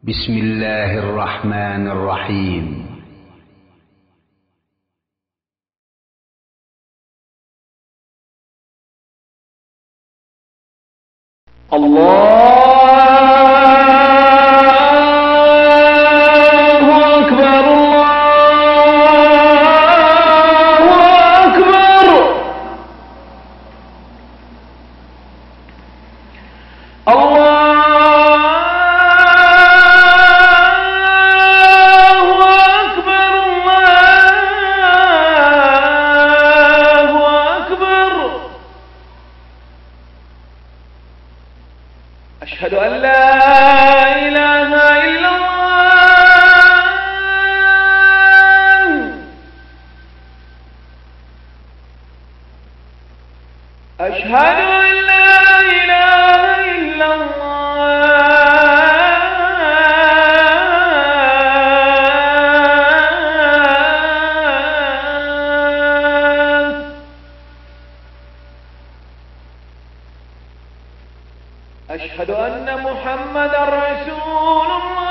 بسم الله الرحمن الرحيم. الله أكبر الله أكبر. أشهد أن لا إله إلا الله. أشهد أن لا إله إلا الله. أشهد أن محمدا رسول الله.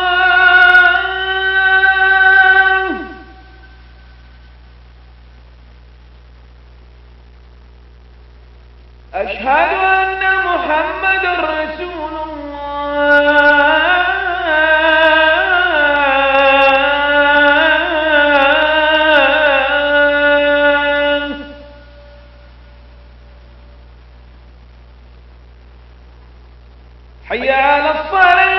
أشهد أن محمدا رسول الله. حي على الصلاة.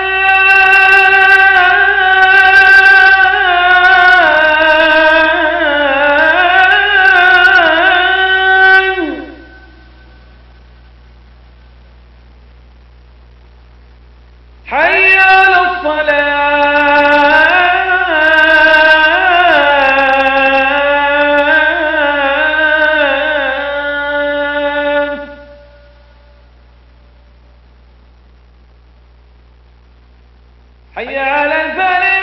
حي على الصلاة. حي على الفلاح.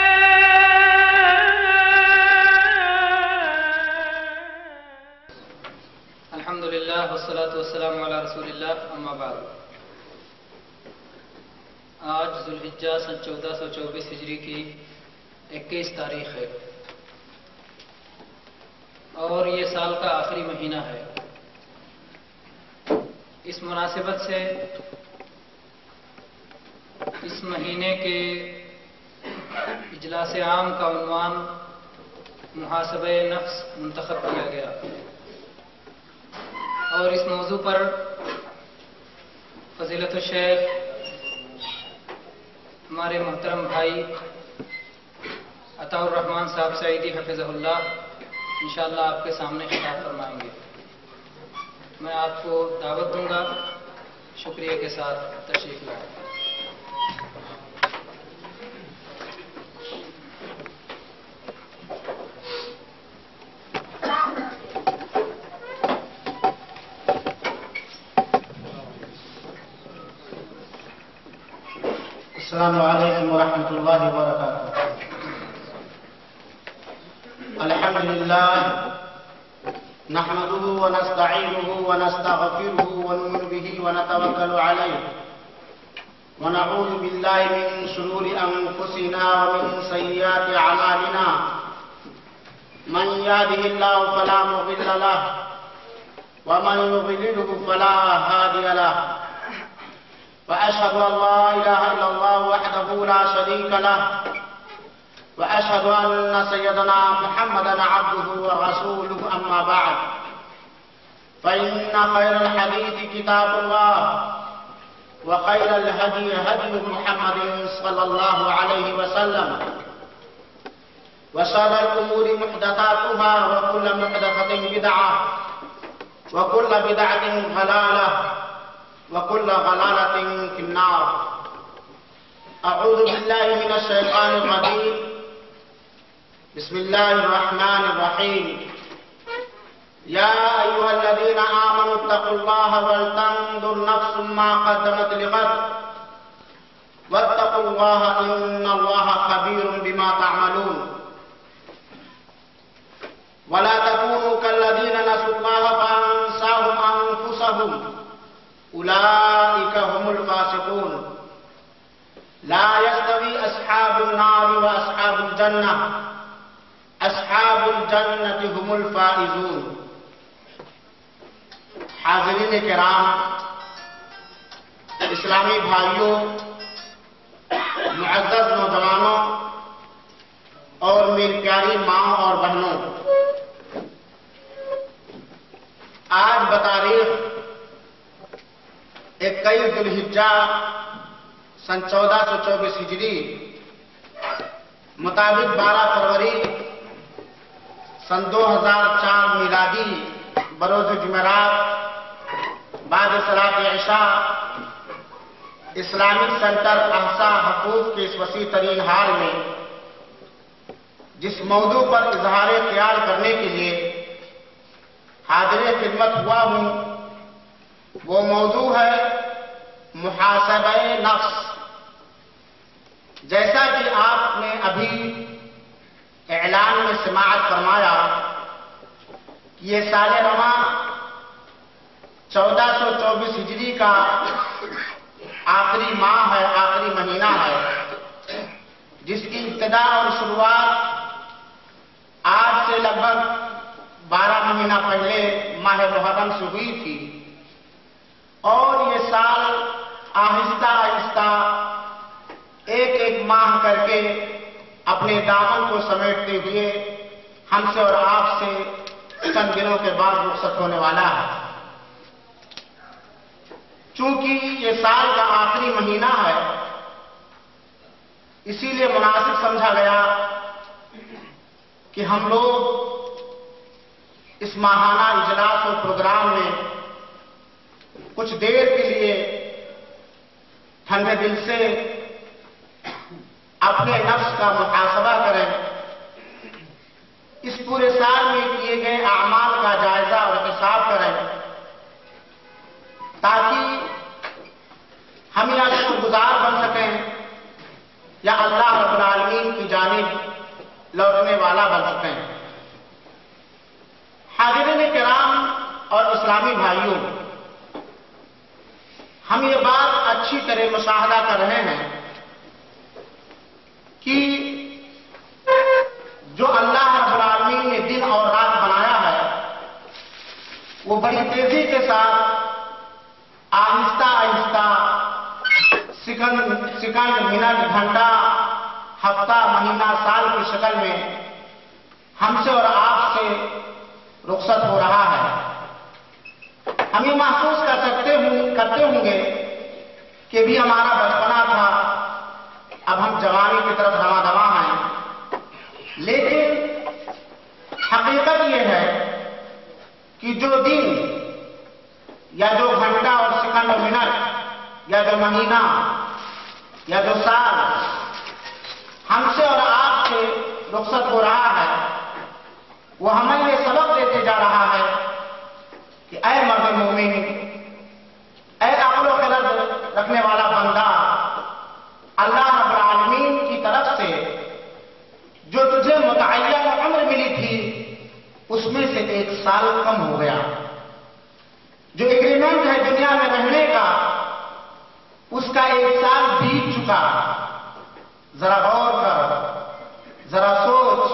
الحمد للہ والصلاة والسلام علی رسول اللہ، اما بعد. آج ذوالحجہ سن 1424 ہجری کی 21 تاریخ ہے اور یہ سال کا آخری مہینہ ہے. اس مناسبت سے اس مہینے کے اجلاس عام کا عنوان محاسبہ نفس منتخب کیا گیا اور اس موضوع پر فضیلت الشیخ ہمارے محترم بھائی عطاء الرحمن صاحب سعیدی حفظہ اللہ انشاءاللہ آپ کے سامنے خطاب فرمائیں گے. میں آپ کو دعوت دوں گا، شکریہ کے ساتھ تشریف لائیں. السلام علیکم ورحمۃ اللہ وبرکاتہ. الحمد للہ نحمده ونستعینه ونستغفره ونؤمن به ونتوکل علیه ونعوذ باللہ من شرور انفسنا ومن سیئات اعمالنا. من يهده الله فلا مضل له ومن يضلله فلا هادي له. وأشهد أن لا إله إلا الله وحده لا شريك له وأشهد أن سيدنا محمدا عبده ورسوله. أما بعد فإن خير الحديث كتاب الله وخير الهدي هدي محمد صلى الله عليه وسلم وشر الأمور محدثاتها وكل محدثة بدعة وكل بدعة ضلالة وكل ضلالة في النار. أعوذ بالله من الشيطان الرجيم. بسم الله الرحمن الرحيم. يا أيها الذين آمنوا اتقوا الله ولتنظر نفس ما قدمت لغد واتقوا الله إن الله خبير بما تعملون. ولا تكونوا كالذين نسوا الله فأنساهم أنفسهم أولئك هم الفاسقون. لا يستوي أصحاب النار واصحاب الجنہ اصحاب الجنۃ هم الفائزون۔ حاضرین کرام، اسلامی بھائیوں، معزز نوجوانوں اور میری پیاری ماں اور بہنوں، آج بتاریخ 21 ذو الحجہ سن 1424 ہجری مطابق 12 فروری سن 2004 میلادی بروز جمعرات بعد صلاۃ عشاء اسلامک سینٹر احسا حقوق کے اس وسیع ترین حال میں جس موضوع پر اظہار خیال کرنے کے لیے حاضر خدمت ہوا ہوں، وہ موضوع ہے محاسبہ نفس۔ جیسا کہ آپ نے ابھی اعلان میں سماعت فرمایا کہ یہ سال رواں 1424 ہجری کا آخری ماہ ہے، آخری مہینہ ہے، جس کی ابتدا اور شروعات آج سے لگ بھگ 12 مہینہ پہلے ماہ محرم سے ہوئی تھی، اور یہ سال آہستہ آہستہ ایک ایک ماہ کر کے اپنے دامن کو سمیٹتے ہوئے ہم سے اور آپ سے چند دنوں کے بعد رخصت ہونے والا ہے۔ چونکہ یہ سال کا آخری مہینہ ہے، اسی لیے مناسب سمجھا گیا کہ ہم لوگ اس ماہانہ اجلاس اور پروگرام میں کچھ دیر کے لیے ٹھنڈے دل سے اپنے نفس کا محاسبہ کریں، اس پورے سال میں کیے گئے اعمال کا جائزہ اور حساب کریں، تاکہ ہم یا شکر گزار بن سکیں یا اللہ رب العالمین کی جانب لوٹنے والا بن سکیں۔ حاضرین کرام اور اسلامی بھائیوں، ہم یہ بات اچھی طرح مشاہدہ کر رہے ہیں کہ جو اللہ رب العالمین نے دن اور رات بنایا ہے، وہ بڑی تیزی کے ساتھ آہستہ آہستہ سیکنڈ منٹ گھنٹہ ہفتہ مہینہ سال کی شکل میں ہم سے اور آپ سے رخصت ہو رہا ہے۔ ہم یہ محسوس کرتے ہوں گے کہ بھی ہمارا بچپنا تھا، اب ہم جوانی کی طرف دما دما ہیں، لیکن حقیقت یہ ہے کہ جو دن یا جو گھنٹہ اور سیکنڈ اور منٹ یا جو مہینہ یا جو سال ہم سے اور آپ سے رخصت ہو رہا ہے، وہ ہمیں یہ سبق دیتے جا رہا ہے کہ اے مرد مومن، اے عقل و خرد رکھنے والا بندہ، اللہ رب العالمین کی طرف سے جو تجھے متعین عمر ملی تھی اس میں سے 1 سال کم ہو گیا۔ جو ایگریمنٹ ہے دنیا میں رہنے کا، اس کا 1 سال بیت چکا۔ ذرا غور کر، ذرا سوچ،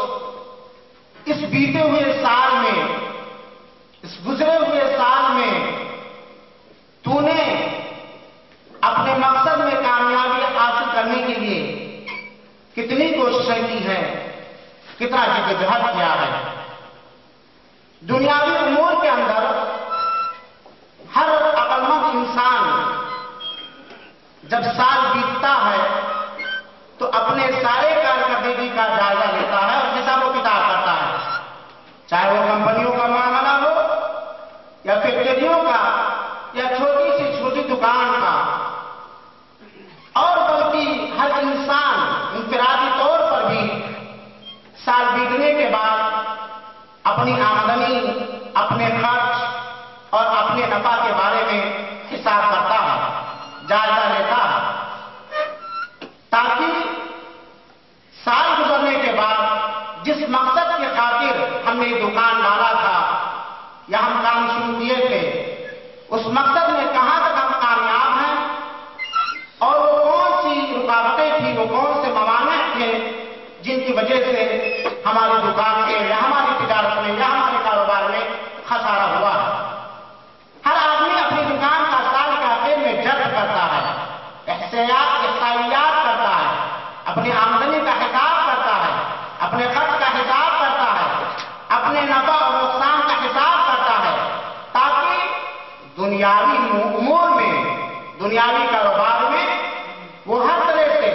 اس بیتے ہوئے سال میں، اس گزرے ہوئے سال میں تو نے اپنے مقصد میں کامیابی حاصل کرنے کے لیے کتنی کوششیں کی ہیں، کتنا جدوجہد کیا ہے۔ دنیاوی امور کے اندر ہر عقلمند انسان جب سال بیتتا ہے تو اپنے سارے کارکردگی کا جائزہ لیتا ہے اور حساب و کتاب کرتا ہے، چاہے وہ کمپنیوں کا معاملہ ہو یا فیکٹریوں کا یا چھوٹی سی چھوٹی دکان کا، اور بلکہ ہر انسان انفرادی طور پر بھی سال بیتنے کے بعد اپنی آمدنی، اپنے خرچ اور اپنے نفع کے بارے میں حساب کرتا ہے، جائزہ لیتا ہے، تاکہ سال گزرنے کے بعد جس مقصد کی خاطر ہم نے دکان ڈالا تھا یا ہم کام شروع کیے تھے، اس مقصد میں کہاں تک ہم کامیاب ہیں اور وہ کون سی رکاوٹیں تھیں، وہ کون سے موانع تھے دنیاوی کاروبار میں وہ ہر طرح سے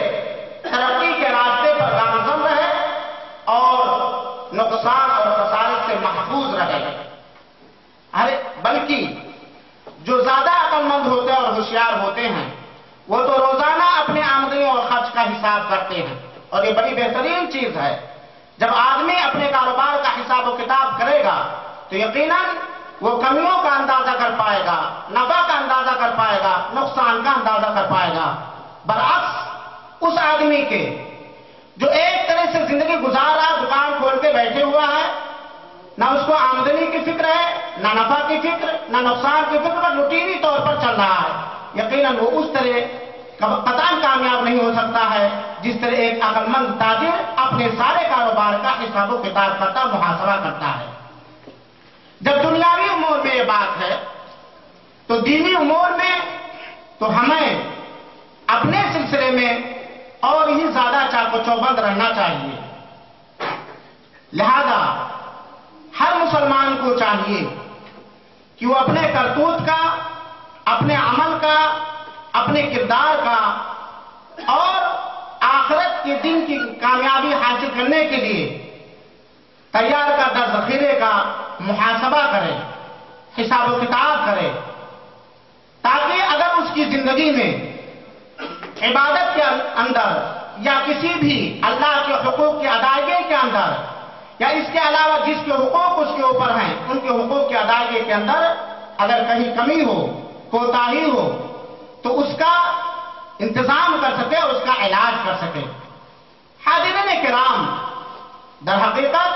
ترقی کے راستے پر گامزن رہے اور نقصان اور خسارے سے محفوظ رہے. بلکہ جو زیادہ عقل مند ہوتے ہیں اور ہوشیار ہوتے ہیں وہ تو روزانہ اپنے آمدنی اور خرچ کا حساب کرتے ہیں. اور یہ بڑی بہترین چیز ہے. جب آدمی اپنے کاروبار کا حساب و کتاب کرے گا تو یقیناً وہ کمیوں کا اندازہ کر پائے گا، نفع کا اندازہ کر پائے گا، نقصان کا اندازہ کر پائے گا. برعکس اس آدمی کے جو ایک طرح سے زندگی گزار رہا، دکان کھول کے بیٹھے ہوا ہے، نہ اس کو آمدنی کی فکر ہے، نہ نفع کی فکر، نہ نقصان کی فکر، پر روٹینی طور پر چل رہا ہے. یقیناً وہ اس طرح قطعاً کامیاب نہیں ہو سکتا ہے جس طرح ایک عقل مند تاجر اپنے سارے کاروبار کا حساب و کتاب کرتا، محاسبہ کرتا ہے. جب دنیاوی امور میں یہ بات ہے تو دینی امور میں تو ہمیں اپنے سلسلے میں اور ہی زیادہ چاق و چوبند رہنا چاہیے. لہذا ہر مسلمان کو چاہیے کہ وہ اپنے کرتوت کا، اپنے عمل کا، اپنے کردار کا اور آخرت کے دن کی کامیابی حاصل کرنے کے لیے تیار کردہ ذخیرے کا محاسبہ کرے، حساب و کتاب کرے، تاکہ اگر اس کی زندگی میں عبادت کے اندر یا کسی بھی اللہ کے حقوق کی ادائیگی کے اندر یا اس کے علاوہ جس کے حقوق اس کے اوپر ہیں ان کے حقوق کی ادائیگی کے اندر اگر کہیں کمی ہو، کوتاہی ہو تو اس کا انتظام کر سکے اور اس کا علاج کر سکے. حاضرین کرام، در حقیقت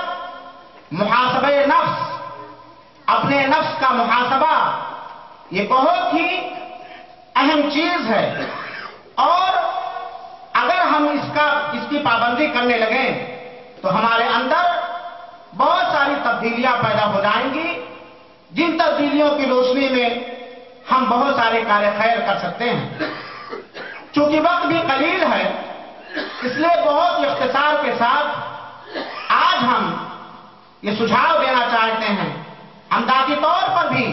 محاسبہ نفس، اپنے نفس کا محاسبہ یہ بہت ہی اہم چیز ہے. اور اگر ہم اس کی پابندی کرنے لگیں تو ہمارے اندر بہت ساری تبدیلیاں پیدا ہو جائیں گی، جن تبدیلیوں کی روشنی میں ہم بہت سارے کار خیر کر سکتے ہیں. چونکہ وقت بھی قلیل ہے اس لیے بہت اختصار کے ساتھ آج ہم یہ سجھاؤ دینا چاہتے ہیں، ہم ذاتی طور پر بھی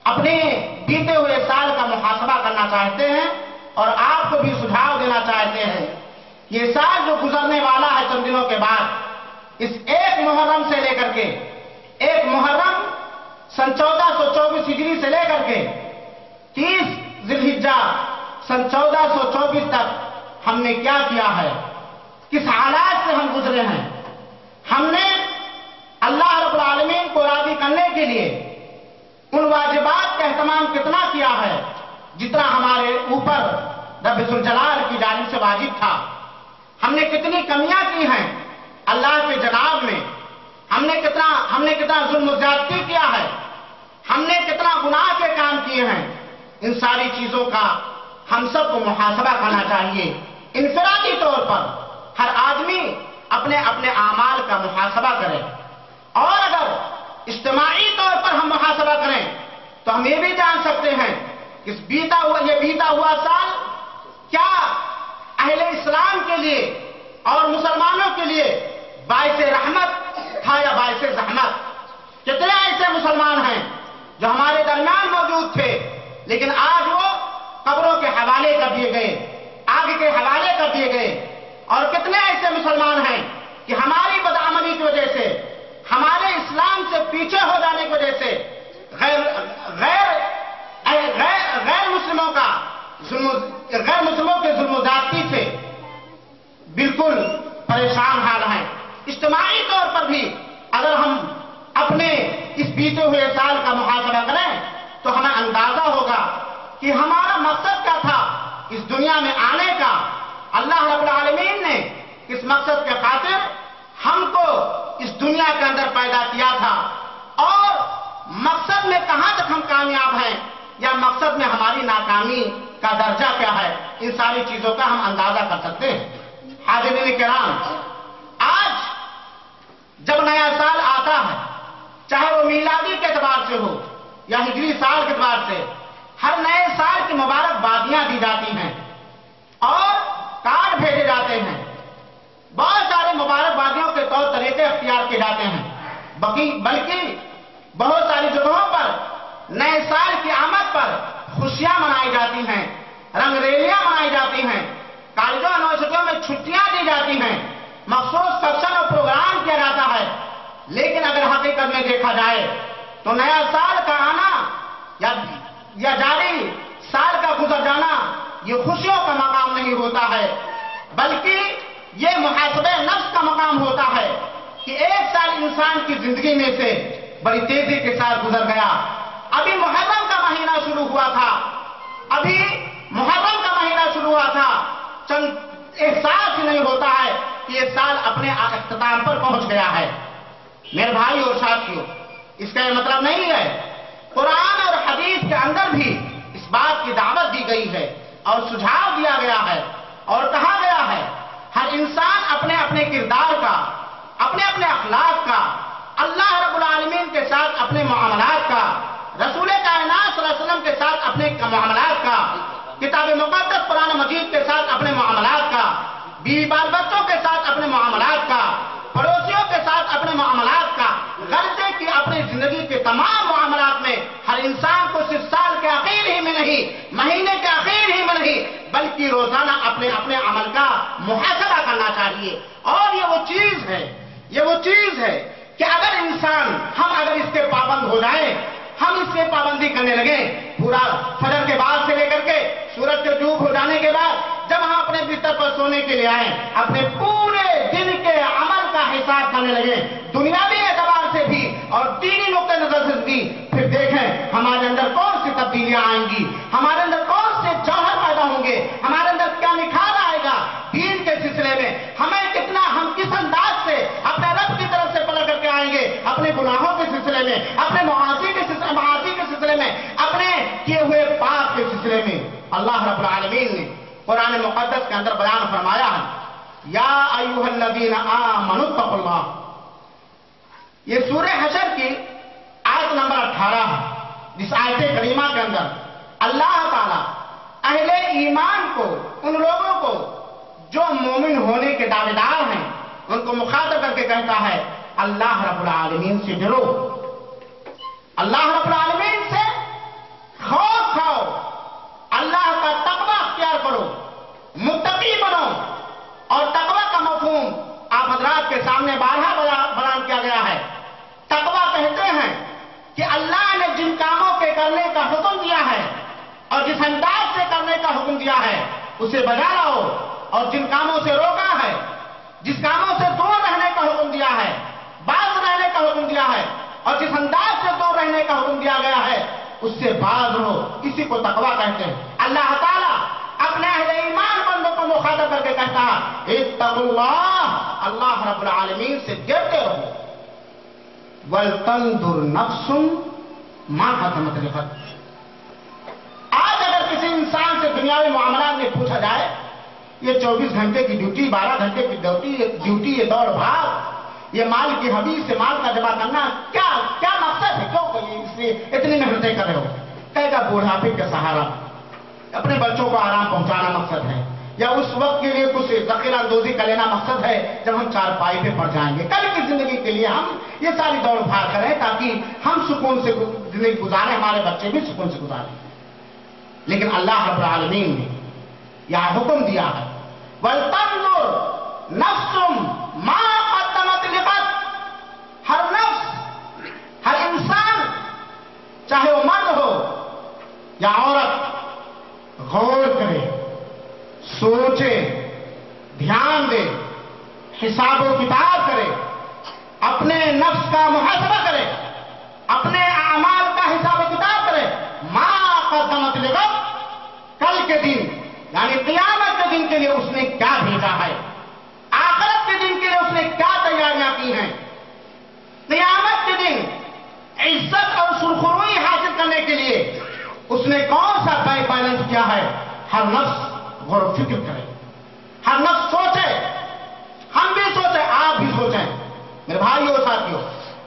اپنے بیتے ہوئے سال کا محاسبہ کرنا چاہتے ہیں اور آپ کو بھی سجھاؤ دینا چاہتے ہیں. یہ سال جو گزرنے والا ہے چند دنوں کے بعد، اس ایک محرم سے لے کر کے ایک محرم سن 1424 ہجری سے لے کر کے 30 ذی الحجہ سن 1424 تک ہم نے کیا کیا ہے، کس حالات سے ہم گزرے ہیں. ہم نے اللہ رب العالمین کو راضی کرنے کے لیے ان واجبات کا اہتمام کتنا کیا ہے جتنا ہمارے اوپر رب ذوالجلال کی جانب سے واجب تھا. ہم نے کتنی کمیاں کی ہیں اللہ کے جناب میں، ہم نے کتنا ظلم و زیادتی کیا ہے، ہم نے کتنا گناہ کے کام کیے ہیں. ان ساری چیزوں کا ہم سب کو محاسبہ کرنا چاہیے. انفرادی طور پر ہر آدمی اپنے اپنے اعمال کا محاسبہ کرے، اور اگر اجتماعی طور پر ہم محاسبہ کریں تو ہم یہ بھی جان سکتے ہیں کہ یہ بیتا ہوا سال کیا اہل اسلام کے لیے اور مسلمانوں کے لیے باعث رحمت تھا یا باعث زحمت. کتنے ایسے مسلمان ہیں جو ہمارے درمیان موجود تھے لیکن آج وہ قبروں کے حوالے کر دیے گئے، آگ کے حوالے کر دیے گئے. اور کتنے ایسے مسلمان ہیں کہ ہماری بدعملی کی وجہ سے، ہمارے اسلام سے پیچھے ہو جانے کی وجہ سے غیر مسلموں کے ظلم و زیادتی سے بالکل پریشان حال ہیں. اجتماعی طور پر بھی اگر ہم اپنے اس بیتے ہوئے سال کا محاسبہ کریں تو ہمیں اندازہ ہوگا کہ ہمارا مقصد کیا تھا اس دنیا میں آنے کا. اللہ رب العالمین نے اس مقصد کے خاطر ہم کو اس دنیا کے اندر پیدا کیا تھا، اور مقصد میں کہاں تک ہم کامیاب ہیں یا مقصد میں ہماری ناکامی کا درجہ کیا ہے، ان ساری چیزوں کا ہم اندازہ کر سکتے ہیں. حاضرین کرام، آج جب نیا سال آتا ہے، چاہے وہ میلادی کے اعتبار سے ہو یا ہجری سال کے اعتبار سے، ہر نئے سال کی مبارکبادیاں دی جاتی ہیں اور کارڈ بھیجے جاتے ہیں. بہت سارے مبارکبادیوں کے طور طریقے اختیار کیے جاتے ہیں، بلکہ بہت ساری جگہوں پر نئے سال کی آمد پر خوشیاں منائی मनाई जाती हैं, रंगरेलियां मनाई जाती हैं, कॉलेजों यूनिवर्सिटियों में छुट्टियां दी जाती हैं, मखसूस फंक्शन और प्रोग्राम किया जाता है। लेकिन अगर हकीकत में देखा जाए तो नया साल का आना या जारी साल का गुजर जाना ये खुशियों का मकाम नहीं होता है, बल्कि ये मुहासबे नफ्स का मकाम होता है कि एक साल इंसान की जिंदगी में से बड़ी तेजी के साथ गुजर गया। अभी मुहर्रम का महीना शुरू हुआ था, चंद एहसास ही नहीं होता है कि ये साल अपने अख्ताम पर पहुंच गया है। मेरे भाई और साथियों, इसका यह मतलब नहीं है, कुरान और हदीस के अंदर भी इस बात की दावत दी गई है और सुझाव दिया गया है और कहा गया है हर इंसान अपने अपने किरदार का, अपने अपने अखलाक का, अल्लाह रब्बुल आलमीन के साथ अपने मामलात का, रसूल कायनात सल्लल्लाहु अलैहि वसल्लम के साथ अपने मामलात का, किताब मुक़द्दस कुरान मजीद के साथ अपने मामलात का, बीवी बाल बच्चों के साथ अपने मामलात का, पड़ोसियों के साथ अपने मामलात का, गर्जे की अपनी जिंदगी के तमाम मामलात में हर इंसान को सिर्फ साल के आखिर ही में नहीं, महीने के आखिर ही में नहीं, बल्कि रोजाना अपने अपने अमल का मुहासबा करना चाहिए। और ये वो चीज है कि अगर इंसान, हम अगर इसके पाबंद हो जाए, हम इससे पाबंदी करने लगे, पूरा फजर के बाद से लेकर के सूरज के डूब हो जाने के बाद जब हम अपने बिस्तर पर सोने के लिए आए, अपने पूरे दिन के अमल का हिसाब करने लगे, दुनियावी एतबार से भी और दीनी नुक्ते नजर से भी, फिर देखें हमारे अंदर कौन सी तब्दीलियां आएंगी, हमारे अंदर कौन से जौहर पैदा होंगे, हमारे अंदर क्या निखार आएगा दीन के सिलसिले में, हमें कितना, हम किस अंदाज से अपने रब की तरफ से पलट करके आएंगे, अपने गुनाहों के सिलसिले में, अपने मासी के सिलसिले में, अपने किए हुए पाप के सिलसिले में। अल्लाह रब्बुल आलमीन ने कुरान मुक़द्दस के अंदर बयान फरमाया है, या अय्युहल्लज़ीना आमनुत्तक़ुल्लाह। ये सूरह हशर की आयत नंबर 18 है, जिस आयत करीमा के अंदर अल्लाह ताला अहले ईमान को, उन लोगों को जो मोमिन होने के दावेदार हैं, उनको मुखातब करके कहता है, अल्लाह रब्बुल आलमीन से डरो, अल्लाह रब्बुल आलमीन से खौफ खाओ, अल्लाह का तक़वा अख्तियार करो, मुत्तकी बनो। और तक़वा का मफ़हूम आप हज़रात के सामने बारहा बयान किया गया है। तक़वा कहते हैं कि अल्लाह ने जिन कामों के करने का हुक्म दिया है और जिस अंदाज से करने का हुक्म दिया है उसे बजा लाओ, और जिन कामों से रोका है, जिस कामों से दूर रहने का हुक्म दिया है, बाज रहने का हुक्म दिया है, और जिस अंदाज से दूर रहने का हुक्म दिया गया है उससे बाज रहो, इसी को तक़वा कहते हैं। अल्लाह ताला अपने अहले ईमान बंदों को मुखातब करके कहता है, इत्तक़ुल्लाह, अल्लाह रब्बुल आलमीन से डरते रहो, वलतंजुर नफ्सुम मा क़द्दमत लिग़द। आज अगर किसी इंसान से दुनियावी मामलात में पूछा जाए, ये 24 घंटे की ड्यूटी, 12 घंटे की ड्यूटी, ये दौड़ भाग, ये माल की हबीज से माल का जमा करना, क्या मकसद है, क्यों इसलिए इतनी मेहनतें कर रहे हो? कहेगा बुढ़ापे के सहारा अपने बच्चों को आराम पहुंचाना मकसद है, या उस वक्त के लिए कुछ ज़ख़ीरा अंदोज़ी का लेना मकसद है जब हम चारपाई पे पड़ जाएंगे। कल की जिंदगी के लिए हम ये सारी दौड़ भाग करें ताकि हम सुकून से जिंदगी गुजारें, हमारे बच्चे भी सुकून से गुजारें। लेकिन अल्लाह रब्बुल आलमीन ने यह हुक्म दिया है, वलतंजुर नफ्सुम मा क़द्दमत लिग़द। हर नफ्स, हर इंसान, चाहे वो मर्द हो या औरत, गौर करे, सोचे, ध्यान दे, हिसाब व किताब करे, अपने नफ्स का मुहासबा करे, अपने अमाल का हिसाब व किताब करे। मा क़द्दमत लिग़द, कल के दिन यानी क़यामत के दिन के लिए उसने क्या भेजा है, आखिरत के दिन के लिए उसने क्या तैयारियां की हैं, क़यामत के दिन इज्जत और सुरखुरुई हासिल करने के लिए उसने कौन सा बैंक बैलेंस किया है। हर नफ्स गौर फिक्र करे, हर नफ्स सोचे, हम भी सोचे, आप भी सोचें। मेरे भाइयों और साथियों,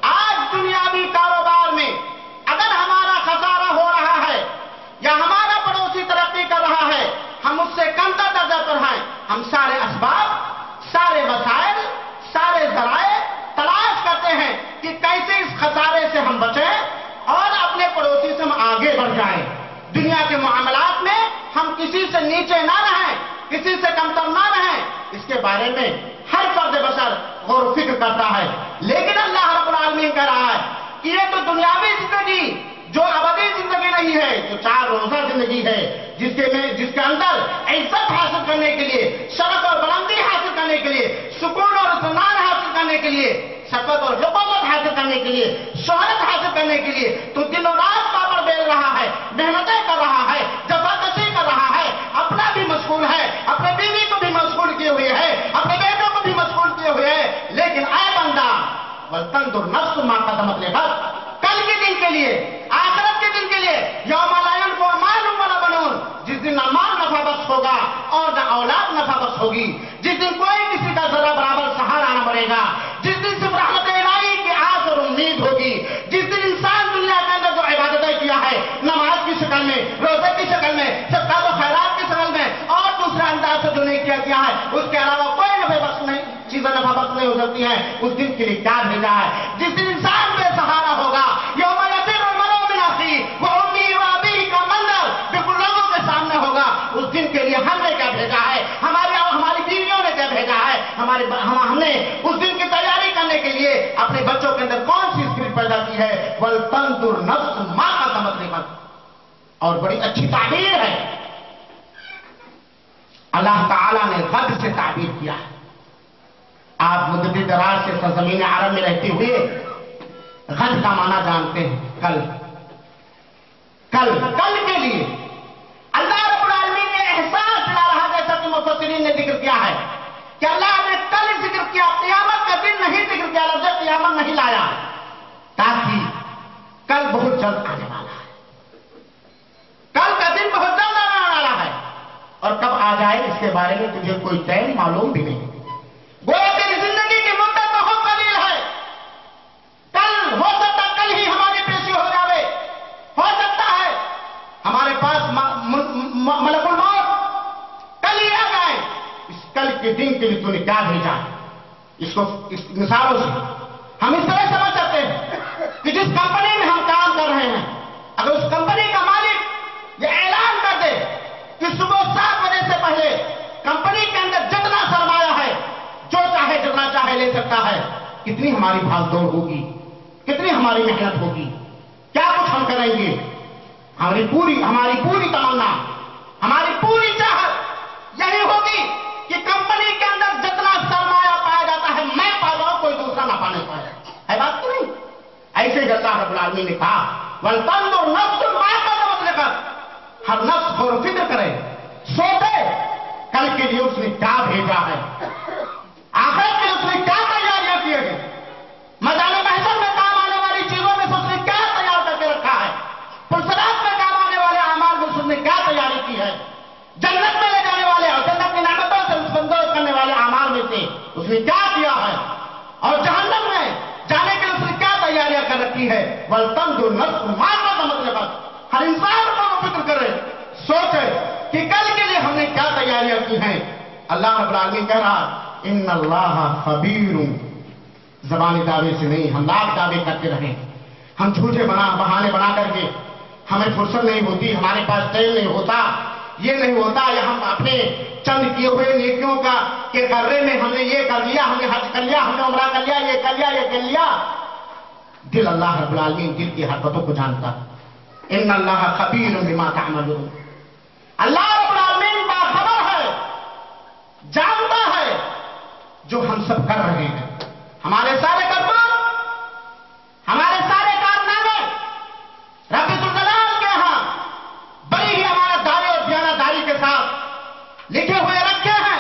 आज दुनियावी कारोबार में अगर हमारा खसारा हो रहा है या हमारा पड़ोसी तरक्की कर रहा है, हम उससे कमतर दर्जा पर हैं, हम सारे असबाब, सारे वसाइल, सारे ज़राए तलाश करते हैं कि कैसे इस खसारे से हम बचें और अपने पड़ोसी से हम आगे बढ़ जाएं। दुनिया के मामलात में किसी से नीचे ना रहें, किसी से कमतर ना रहें, इसके बारे में हर फर्द बशर गौर व फिक्र करता है। लेकिन अल्लाह रब्बुल आलमीन कह रहा है कि ये तो दुनियावी जिंदगी जो अबदी जिंदगी नहीं है, जो 4 रोजा जिंदगी है, जिसके अंदर इज्जत हासिल करने के लिए, शरफ और बुलंदी हासिल करने के लिए, सुकून और इत्मीनान हासिल करने के लिए, शफकत और हुकूमत हासिल करने के लिए, शोहरत हासिल करने के लिए तो दिन और रात पापड़ बेल रहा है, मेहनतें कर रहा है, जबरदस्ती कर रहा है, अपना भी मशगूल है, अपने बीवी को भी मशगूल किए हुए है, अपने बेटों को भी मशगूल किए हुए है। लेकिन आए बंदा वल्तंजुर नफ्सु मा क़द्दमत लिग़द, कल के दिन के लिए, आखिरत के दिन के लिए, यौमा ला यनफ़उ मालुन वला बनून, जिस दिन ना माल नफा बख्श होगा और ना औलाद नफा बख्श होगी, जिस दिन कोई किसी का जरा बराबर सहारा न बनेगा, जिस दिन सिर्फ रहमत इलाही की आस और उम्मीद होगी, जिस दिन इंसान दुनिया के अंदर जो इबादतें किया है, नमाज की शक्ल में, रोजे की शक्ल में, सदका व खैरात की शक्ल में और दूसरे अंदाज से जो नहीं किया है, उसके अलावा कोई नफा बख्श नहीं, चीजें नफा बख्श नहीं हो सकती हैं, उस दिन के लिए क्या भेजा है? जिस दिन इंसान बेसहारा होगा, यौमा यफ़िर्रुल मर'उ मिन अख़ीही व उम्मिही व अबीही का मंजर बिल्कुल लोगों के सामने होगा, उस दिन के लिए हमने क्या भेजा है? हमारी बीवियों ने क्या भेजा है? हमने उस दिन की तैयारी करने के लिए अपने बच्चों के अंदर कौन सी स्क्रिप्ट पैदा की है? वल्तंजुर नफ्सु मा क़द्दमत लिग़द। और बड़ी अच्छी ताबीर है, अल्लाह ताला ने गद से ताबीर किया है। आप मुद्दत दराज से सरजमीन अरब में रहते हुए गद का माना जानते हैं, कल के लिए अल्लाह रब्बुल आलमीन ने एहसास दिला रहा, जैसा कि मुफस्सिरीन ने जिक्र किया है कि अल्लाह ने कल जिक्र किया, क़यामत का दिन नहीं जिक्र किया, लफ्ज़ क़यामत नहीं लाया, ताकि कल बहुत जल्द आने वाला है, कल का दिन बहुत जल्द आने वाला है, और कब आ जाए इसके बारे में तुझे कोई तय मालूम भी नहीं। गोया तेरी जिंदगी की मुद्दत बहुत कलील है, कल हो सकता कल ही हमारी पेशी हो जावे, हो सकता है हमारे पास मलकुल मौत कल ही आ जाए। इस कल के दिन के लिए तूने क्या भेजा है? इसको इस मिसालों से हम इस तरह समझ सकते हैं कि जिस कंपनी में हम काम कर रहे हैं, अगर उस कंपनी का मालिक ये ऐलान कर दे कि सुबह 7 बजे से पहले कंपनी के अंदर जितना सरमाया है, जो चाहे जितना चाहे ले सकता है, कितनी हमारी भागदौड़ होगी, कितनी हमारी मेहनत होगी, क्या कुछ हम करेंगे। हमारी पूरी तमन्ना, हमारी पूरी चाहत यही होगी कि कंपनी के अंदर जितना सरमाया पाया जाता है मैं पा जाऊं, कोई दूसरा ना पाने पाए, है बात कि नहीं? ऐसे ही अल्लाह रब्बुल आलमीन ने कहा वल्तंजुर नफ्सु मा क़द्दमत लिग़द, हर नफ्स गौर व फिक्र करे, सोचे कल के लिए उसने क्या भेजा है, आखिरत के लिए उसने क्या तैयारियां की है, मैदान महशर में काम आने वाली चीजों में उसने क्या तैयार करके रखा है, पुरसरात में काम आने वाले अमाल में उसने क्या तैयारी की है, जन्नत में ले जाने वाले और जन्नत की नेमतों से संतोष करने वाले अमाल में से उसने क्या किया है, और जहन्नम में जाने के लिए उसने क्या तैयारियां कर रखी है। वल्तंजुर नफ्सु मा क़द्दमत लिग़द, हर इंसान को फिक्र करे, सोचे कि कल के लिए हमने क्या तैयारियां की हैं। अल्लाह रब्बुल आलमीन कह रहा इन्नल्लाह खबीरुन, ज़बानी दावे से नहीं, हम लाख दावे करते रहे, हम झूठे बहाने बना करके हमें फुर्सत नहीं होती, हमारे पास टाइम नहीं होता, ये नहीं होता, या हम अपने चंद किए हुए नेकियों का के कर्रे में हमने ये कर लिया, हमने हज कर लिया, हमने उम्रा कर लिया, ये कर लिया, ये कर लिया। दिल अल्लाह रब्बुल आलमीन दिल की हरकतों को जानता। इन्नल्लाह खबीरुम बिमा तअमलून, अल्लाह रब्बुल आलमीन बाखबर है, जानता है जो हम सब कर रहे हैं, हमारे सारे कर्म, हमारे सारे कारनामे रब्बुल जलाल के यहां बड़ी ही अमानतदारी और दयानतदारी के साथ लिखे हुए रखे हैं,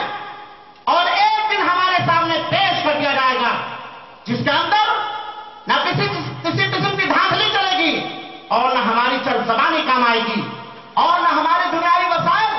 और एक दिन हमारे सामने पेश कर दिया जाएगा, जिसके अंदर न किसी किस्म की धांधली चलेगी, और न हमारी चरज़बानी काम आएगी, और न हमारे दुनियावी वसाइल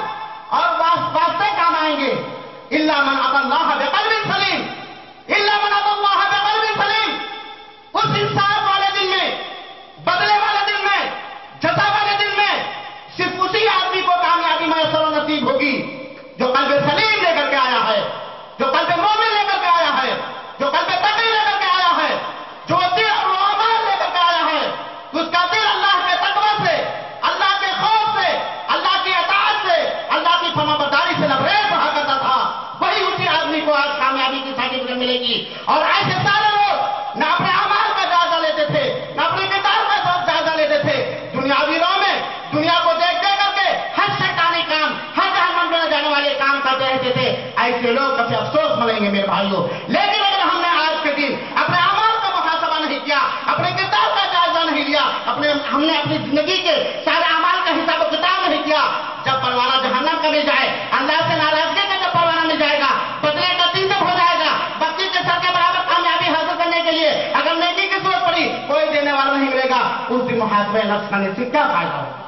की। और ऐसे सारे लोग न अपने अमाल का जायजा लेते थे, न अपने किताब का जायजा लेते थे। दुनियावी राह में दुनिया को देख देख करके हर शैतानी काम, हर जहन्नम में जाने वाले काम करते रहते थे। ऐसे लोग कभी अफसोस मनाएंगे मेरे भाइयों। लेकिन अगर हमने आज के दिन अपने अमाल का मुहासबा नहीं किया, अपने किताब का जायजा नहीं लिया, हमने अपनी जिंदगी के सारे अमाल का हिसाब किताब नहीं किया, जब परवाना जहन्नम का मिल जाए, अल्लाह से नाराजगी का जब परवाना मिल जाएगा, बदले का तीसरा हो जाएगा, बच्चे के सर के बराबर कामयाबी हासिल करने के लिए अगर नेकी की जरूरत पड़ी कोई देने वाला नहीं मिलेगा, उस दिन मुहासबे नफ्स करने से क्या फायदा होगा।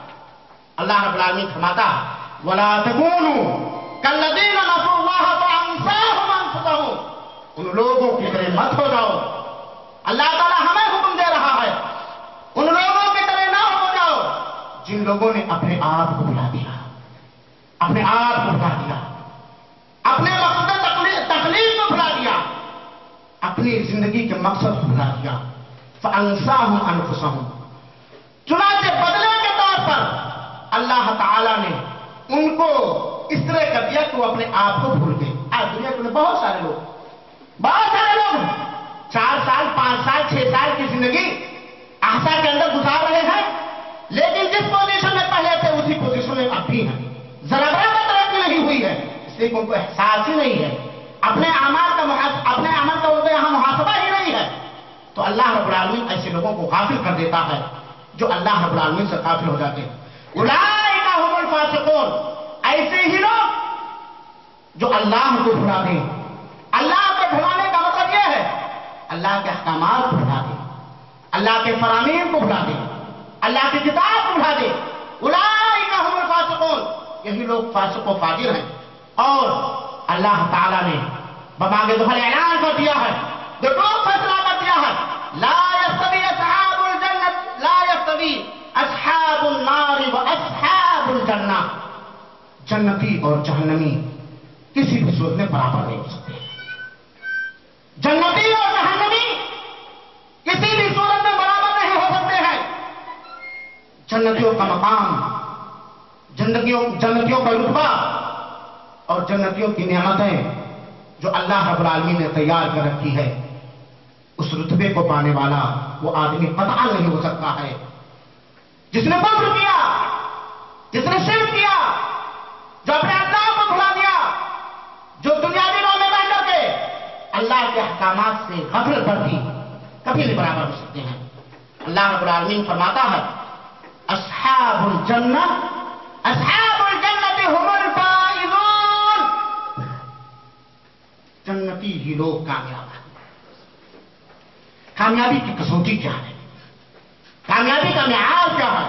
अल्लाह रब्बुल आलमीन फरमाता वला तकूनू कल्लज़ीना नसुल्लाह फअंसाहुम अनफुसहुम, उन लोगों की तरह मत हो जाओ। अल्लाह ताला हमें हुक्म दे रहा है, उन लोगों की तरह ना हो जाओ जिन लोगों ने अपने आप को भुला दिया, अपने आप को भुला दिया, अपने मकसद तकलीफ को भुला दिया, अपनी जिंदगी के मकसद को भुला दिया। फअंसाहुम अनफुसहुम, चुनांचे बदले के तौर पर अल्लाह ताला ने उनको इस तरह कर दिया कि वो अपने आप को भूल गए। आज दुनिया में बहुत सारे लोग 4 साल 5 साल 6 साल की जिंदगी आशा के अंदर गुजार रहे हैं, लेकिन जिस पोजीशन में पहले थे उसी पोजीशन में अब भी हैं। जरा बराबर तरक्की नहीं हुई है, इसलिए उनको एहसास ही नहीं है, अपने अमल का उनको यहां मुहासबा ही नहीं है। तो अल्लाह रब्बुल आलमीन ऐसे लोगों को गाफिल कर देता है जो अल्लाह रब्बुल आलमीन से गाफिल हो जाते हैं। उलाइका हुमुल फासिकून, ऐसे ही लोग जो अल्लाह को भुला दें। अल्लाह को भुलाने का मतलब यह है अल्लाह के अहकामात को भुला दें, अल्लाह के फरामीन को भुला दें, अल्लाह की किताब को भुला दें। उलाइका हुमुल फासिकून, यही लोग फासिक व फाजिर हैं। और अल्लाह ताला ने बमागे दोहरे ऐलान कर दिया है, देखो फैसला कर दिया है, ला यस्तवी अस्हाबुल जन्नत ला यस्तवी अस्हाबुन नार व अस्हाबुल जन्नह, जन्नती और जहन्नमी किसी भी सूरत में बराबर नहीं हो सकते। जन्नती और जहन्नमी किसी भी सूरत में बराबर नहीं हो सकते हैं। जन्नतियों का मकाम, जन्नतियों का रुतबा और जन्नतियों की नेमतें जो अल्लाह रब्बुल आलमीन ने तैयार कर रखी है, उस रुतबे को पाने वाला वो आदमी कतई नहीं हो सकता है जिसने कुफ्र किया, जिसने शिर्क किया, जो अपने अल्लाह को भुला दिया, जो दुनियावी नौ में रह करके अल्लाह के अहकामात से गफलत बरती, कभी नहीं बराबर हो सकते हैं। अल्लाह रब्बुल आलमीन फरमाता है अस्हाबुल जन्नह अस्हाबुल जन्नति हुमुल फाइज़ून, जन्नती ही लोग कामयाब हैं। कामयाबी की कसौटी क्या है, कामयाबी का मेआर क्या है,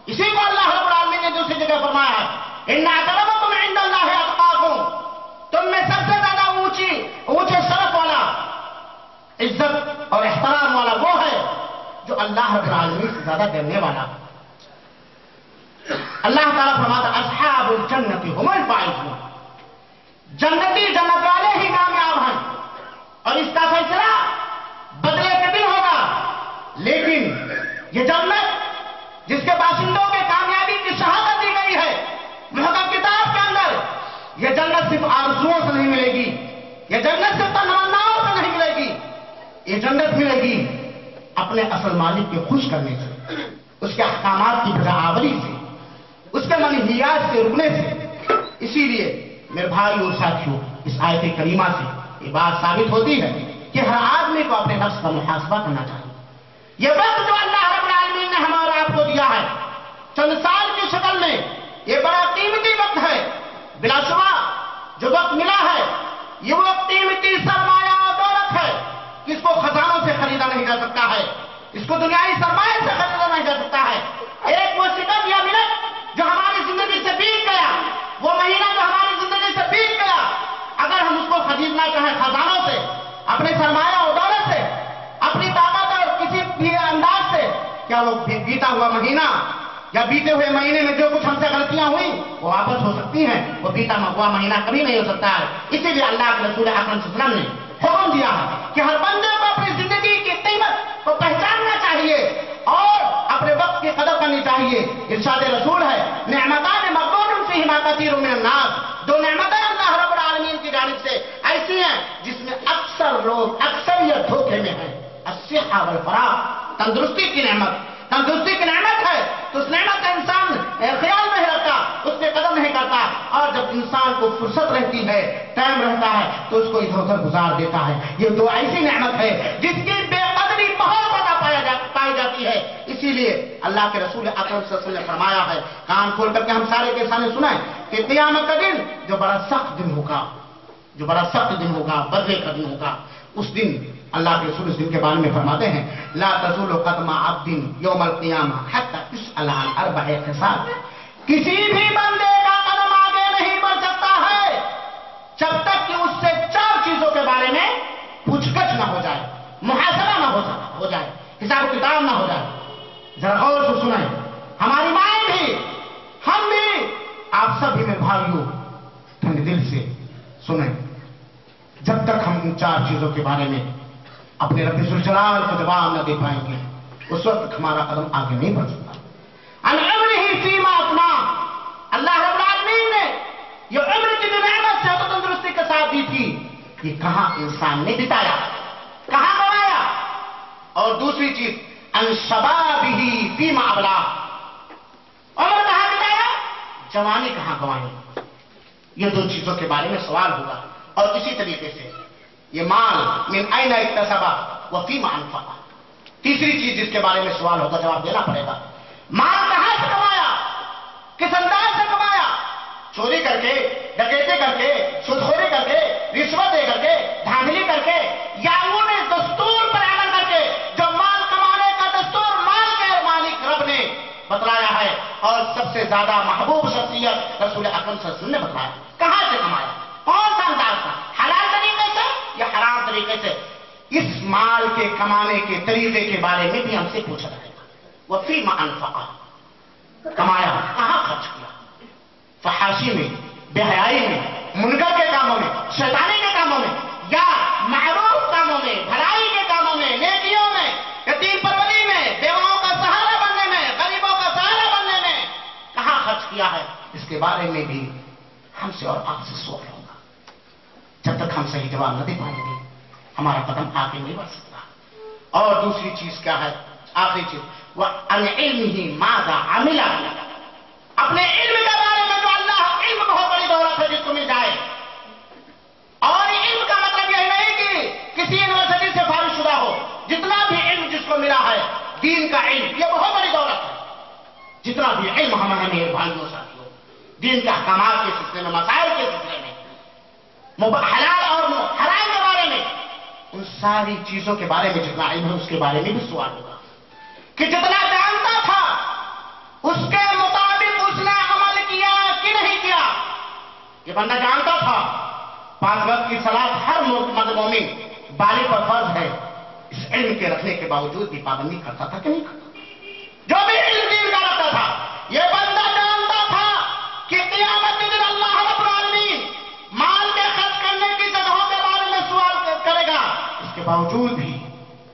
इसी को अल्लाह रब्बुल आलमीन ने दूसरी जगह फरमाया है इन्ना अकरमकुम इंदल्लाहि अत्काकुम, तुम में सबसे ज्यादा ऊंचे शरफ वाला, इज्जत और एहतराम वाला वो है जो अल्लाह रब्बुल आलमीन से ज्यादा डरने वाला। अल्लाह ताला फरमाता अस्हाबुल जन्नति हुमुल फाइज़ून, जन्नती जन्नत वाले ही कामयाब हैं। और इसका फैसला बदले के दिन होगा, लेकिन ये जन्नत जिसके बाशिंदों के कामयाबी की शहादत दी गई है मुहक्कम किताब के अंदर, ये जन्नत सिर्फ आरज़ुओं से नहीं मिलेगी, ये जन्नत सिर्फ तमन्नाओं से नहीं मिलेगी, ये जन्नत मिलेगी अपने असल मालिक के खुश करने से, उसके अहकामात की बजावरी से, उसके मनहियात से रुकने से। इसीलिए मेरे भाई और साथियों, इस आयत करीमा से ये बात साबित होती है कि हर आदमी को अपने नफ्स का मुहासबा करना चाहिए। ये वक्त जो अल्लाह रब्बुल आलमीन ने हमारा आपको दिया है चंद साल की शक्ल में, ये बड़ा कीमती वक्त है। बिलाशुबा जो वक्त मिला है ये वो कीमती सरमाया और दौलत है कि इसको खजानों से खरीदा नहीं जा सकता है, इसको दुनियावी सरमाए से खरीदा नहीं जा सकता है। एक वो सेकंड या मिनट जो हमारी जिंदगी से बीत गया, वो महीना जो हमारी जिंदगी से बीत गया, अगर हम उसको खरीदना चाहें खजानों से, अपने सरमाया और दौलत से, अपनी ताकत और किसी भी अंदाज से, क्या वो बीता हुआ महीना या बीते हुए महीने में जो कुछ हमसे गलतियां हुई वो वापस हो सकती हैं, वो बीता हुआ महीना कभी नहीं हो सकता है। इसीलिए अल्लाह के रसूल अकरम सल्लल्लाहु अलैहि वसल्लम ने हुक्म दिया है कि हर बंदे को अपनी जिंदगी की कीमत को पहचानना चाहिए और अपने वक्त की कदर करनी चाहिए। इरशाद रसूल है नेमतान मग़बूनुन फ़ीहिमा कसीरुन मिनन नास, दो नेमतें अल्लाह रब्बुल आलमीन की जानिब से ऐसी हैं जिसमें अक्सर अक्सर लोग अक्सरियत धोखे में है। अस्सिहा वल फराग, तंदुरुस्ती की नेमत है तो उस नेमत का इंसान ख्याल नहीं रखता, उस पर कदम नहीं करता, और जब इंसान को फुर्सत रहती है, टाइम रहता है, तो उसको इधर उधर गुजार देता है। ये तो ऐसी नेमत है जिसकी बेकदरी बहुत ज्यादा पाई जाती है। इसीलिए अल्लाह के रसूल अकरम सल्लल्लाहु अलैहि वसल्लम ने फरमाया है, कान खोल करके हम सारे के सामने सुनाए कि क़यामत का दिन जो बड़ा सख्त दिन होगा, बदले का दिन होगा, उस दिन अल्लाह के रसूल इस दिन के बारे में फरमाते हैं, ला तज़ूलु क़दमा अब्दिन यौमल क़ियामा हत्ता युसअल अन अर्बअ ख़िसाल। किसी भी बंदे का कदम आगे नहीं बढ़ सकता है जब तक कि उससे 4 चीजों के बारे में पूछगछ ना हो जाए, मुहासबा ना हो जाए, हिसाब किताब ना हो जाए। जरा गौर से सुनाए, हमारी माएं भी, हम भी, आप सभी मेरे भाइयों ठंडे दिल से सुने। जब तक हम इन 4 चीजों के बारे में अपने रब्बुल जुल जलाल को जवाब न दे पाएंगे, उस वक्त हमारा कदम आगे नहीं बढ़ सकता। अन-इब्रिही फीमा अपना, अल्लाह रब्बुल आलमीन ने ये उम्र की नेमत से तंदुरुस्ती के साथ दी थी, ये कहां इंसान ने बिताया, कहां गवाया। और दूसरी चीज अन शबाबिही फीमा अबला, उम्र कहां बिताया, जवानी कहां गंवाई। ये 2 चीजों के बारे में सवाल होगा। और इसी तरीके से ये माल मिन ऐना इक्तसबा व फीमा अनफक़ा, तीसरी चीज जिसके बारे में सवाल होगा, जवाब देना पड़ेगा। माल कहां से कमाया, किस अंदाज से कमाया, चोरी करके, डकैती करके, सूदखोरी करके, रिश्वत दे करके, धांधली करके, या उन्हें दस्तूर पर अमल करके, जो माल कमाने का दस्तूर माल के मालिक रब ने बतलाया है। और सबसे ज्यादा महबूब शख्सियत रसूल अकरम सल्लल्लाहु अलैहि वसल्लम ने बतलाया, कहां से कमाया, कौन सा अंदाज था, हलाल तरीके से या हराम तरीके से। इस माल के कमाने के तरीके के बारे में भी हमसे पूछा जाएगा। वह फीमा अनफक़ा, कमाया कहां खर्च किया, फहाशी में, बेहयाई में, मुनकर के कामों में, शैतानी के कामों में, या मारूफ कामों में, भलाई के कामों में, नेकियों में, यतीम परवरी में, बेवाओं का सहारा बनने में, गरीबों का सहारा बनने में कहां खर्च किया है, इसके बारे में भी हमसे और आपसे सवाल होगा। जब तक हम सही जवाब न दे पाएंगे, हमारा कदम आगे नहीं बढ़ सकता। और दूसरी चीज क्या है, आखिरी चीज, वह अन इल्मिही माज़ा अमिला, अपने इल्म के बारे में, जो अल्लाह इल्म बहुत बड़ी दौलत है जिसको मिल जाए। और इल्म का मतलब यही नहीं कि किसी यूनिवर्सिटी से फारिग शुदा हो, जितना भी इल्म जिसको मिला है, दीन का इल्म, यह बहुत बड़ी दौलत है। जितना भी इल्म हमारे मेरे भाइयों साथियों, दीन के अहकामात के सिलसिले में, मसाइल के सिलसिले में, हलाल और हराम के बारे में, उन सारी चीजों के बारे में जितना इल्म है, उसके बारे में भी सवाल होगा कि जितना जानता था उसके मुताबिक उसने अमल किया कि नहीं किया। ये बंदा जानता था 5 वक्त की सलात हर मोमिन बालिग पर फर्ज है, इस इल्म के रखने के बावजूद भी पाबंदी करता था कि नहीं करता। जो भी इल्म दीन का रखता था, यह बंदा जानता था कि क़यामत के दिन अल्लाह रब्बुल आलमीन माल के खर्च करने की जगहों के बारे में सवाल करेगा। इसके बावजूद भी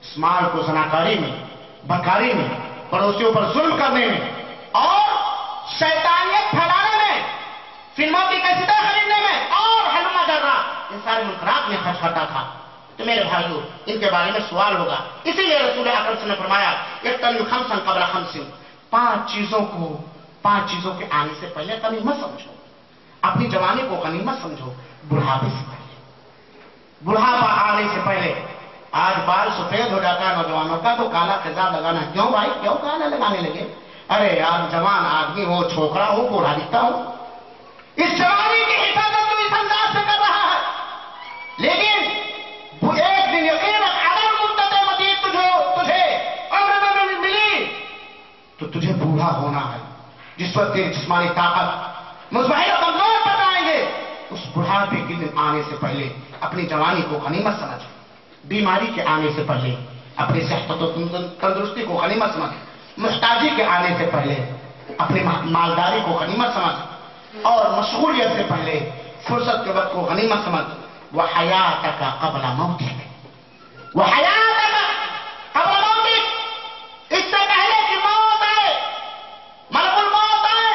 इस माल को ज़नाकारी में, बदकारी में, पड़ोसियों पर जुल्म करने में और शैतानियत फैलाने में, फिल्मों की कैसेटें खरीदने में और हलुमा जर्रा, इन सारे मुनकरात में खर्च करता था। तो मेरे भाइयों, इनके बारे में सवाल होगा। इसीलिए रसूल अकरम ने फरमाया, इक़्तनिम खम्सन क़ब्ल खम्सिन, 5 चीजों के आने से पहले गनीमत समझो। अपनी जवानी को गनीमत समझो, बुढ़ापे से पहले, बुढ़ापा आने से पहले। आज बाल सफेद हो जाता है नौजवानों का तो काला खिजाब लगाना, क्यों भाई, क्यों काला लगाने लगे? अरे यार, जवान आदमी हो, छोकरा हो, बूढ़ा दिखता हो। इस जवानी की हिफाजत तो इस अंदाज से कर रहा है, लेकिन एक दिन यकीन अगर मुद्दत मजीद तुझे उम्र में मिली तो तुझे बूढ़ा होना है। जिस वक्त तेरी जिस्मानी ताकत मुज़महिल और कमजोर पड़ जाएंगे, उस बुढ़ापे के दिन आने से पहले अपनी जवानी को गनीमत समझ, बीमारी के आने से पहले अपनी सेहत और तंदुरुस्ती को गनीमत समझ, मुहताजी के आने से पहले अपनी मालदारी को गनीमत समझ, और मशगूलियत से पहले फुर्सत के वक्त को गनीमत समझ। वह हयातक क़ब्ल मौतिक, वह हयातक क़ब्ल मौतिक, इससे पहले कि मौत आए, मलकुल मौत आए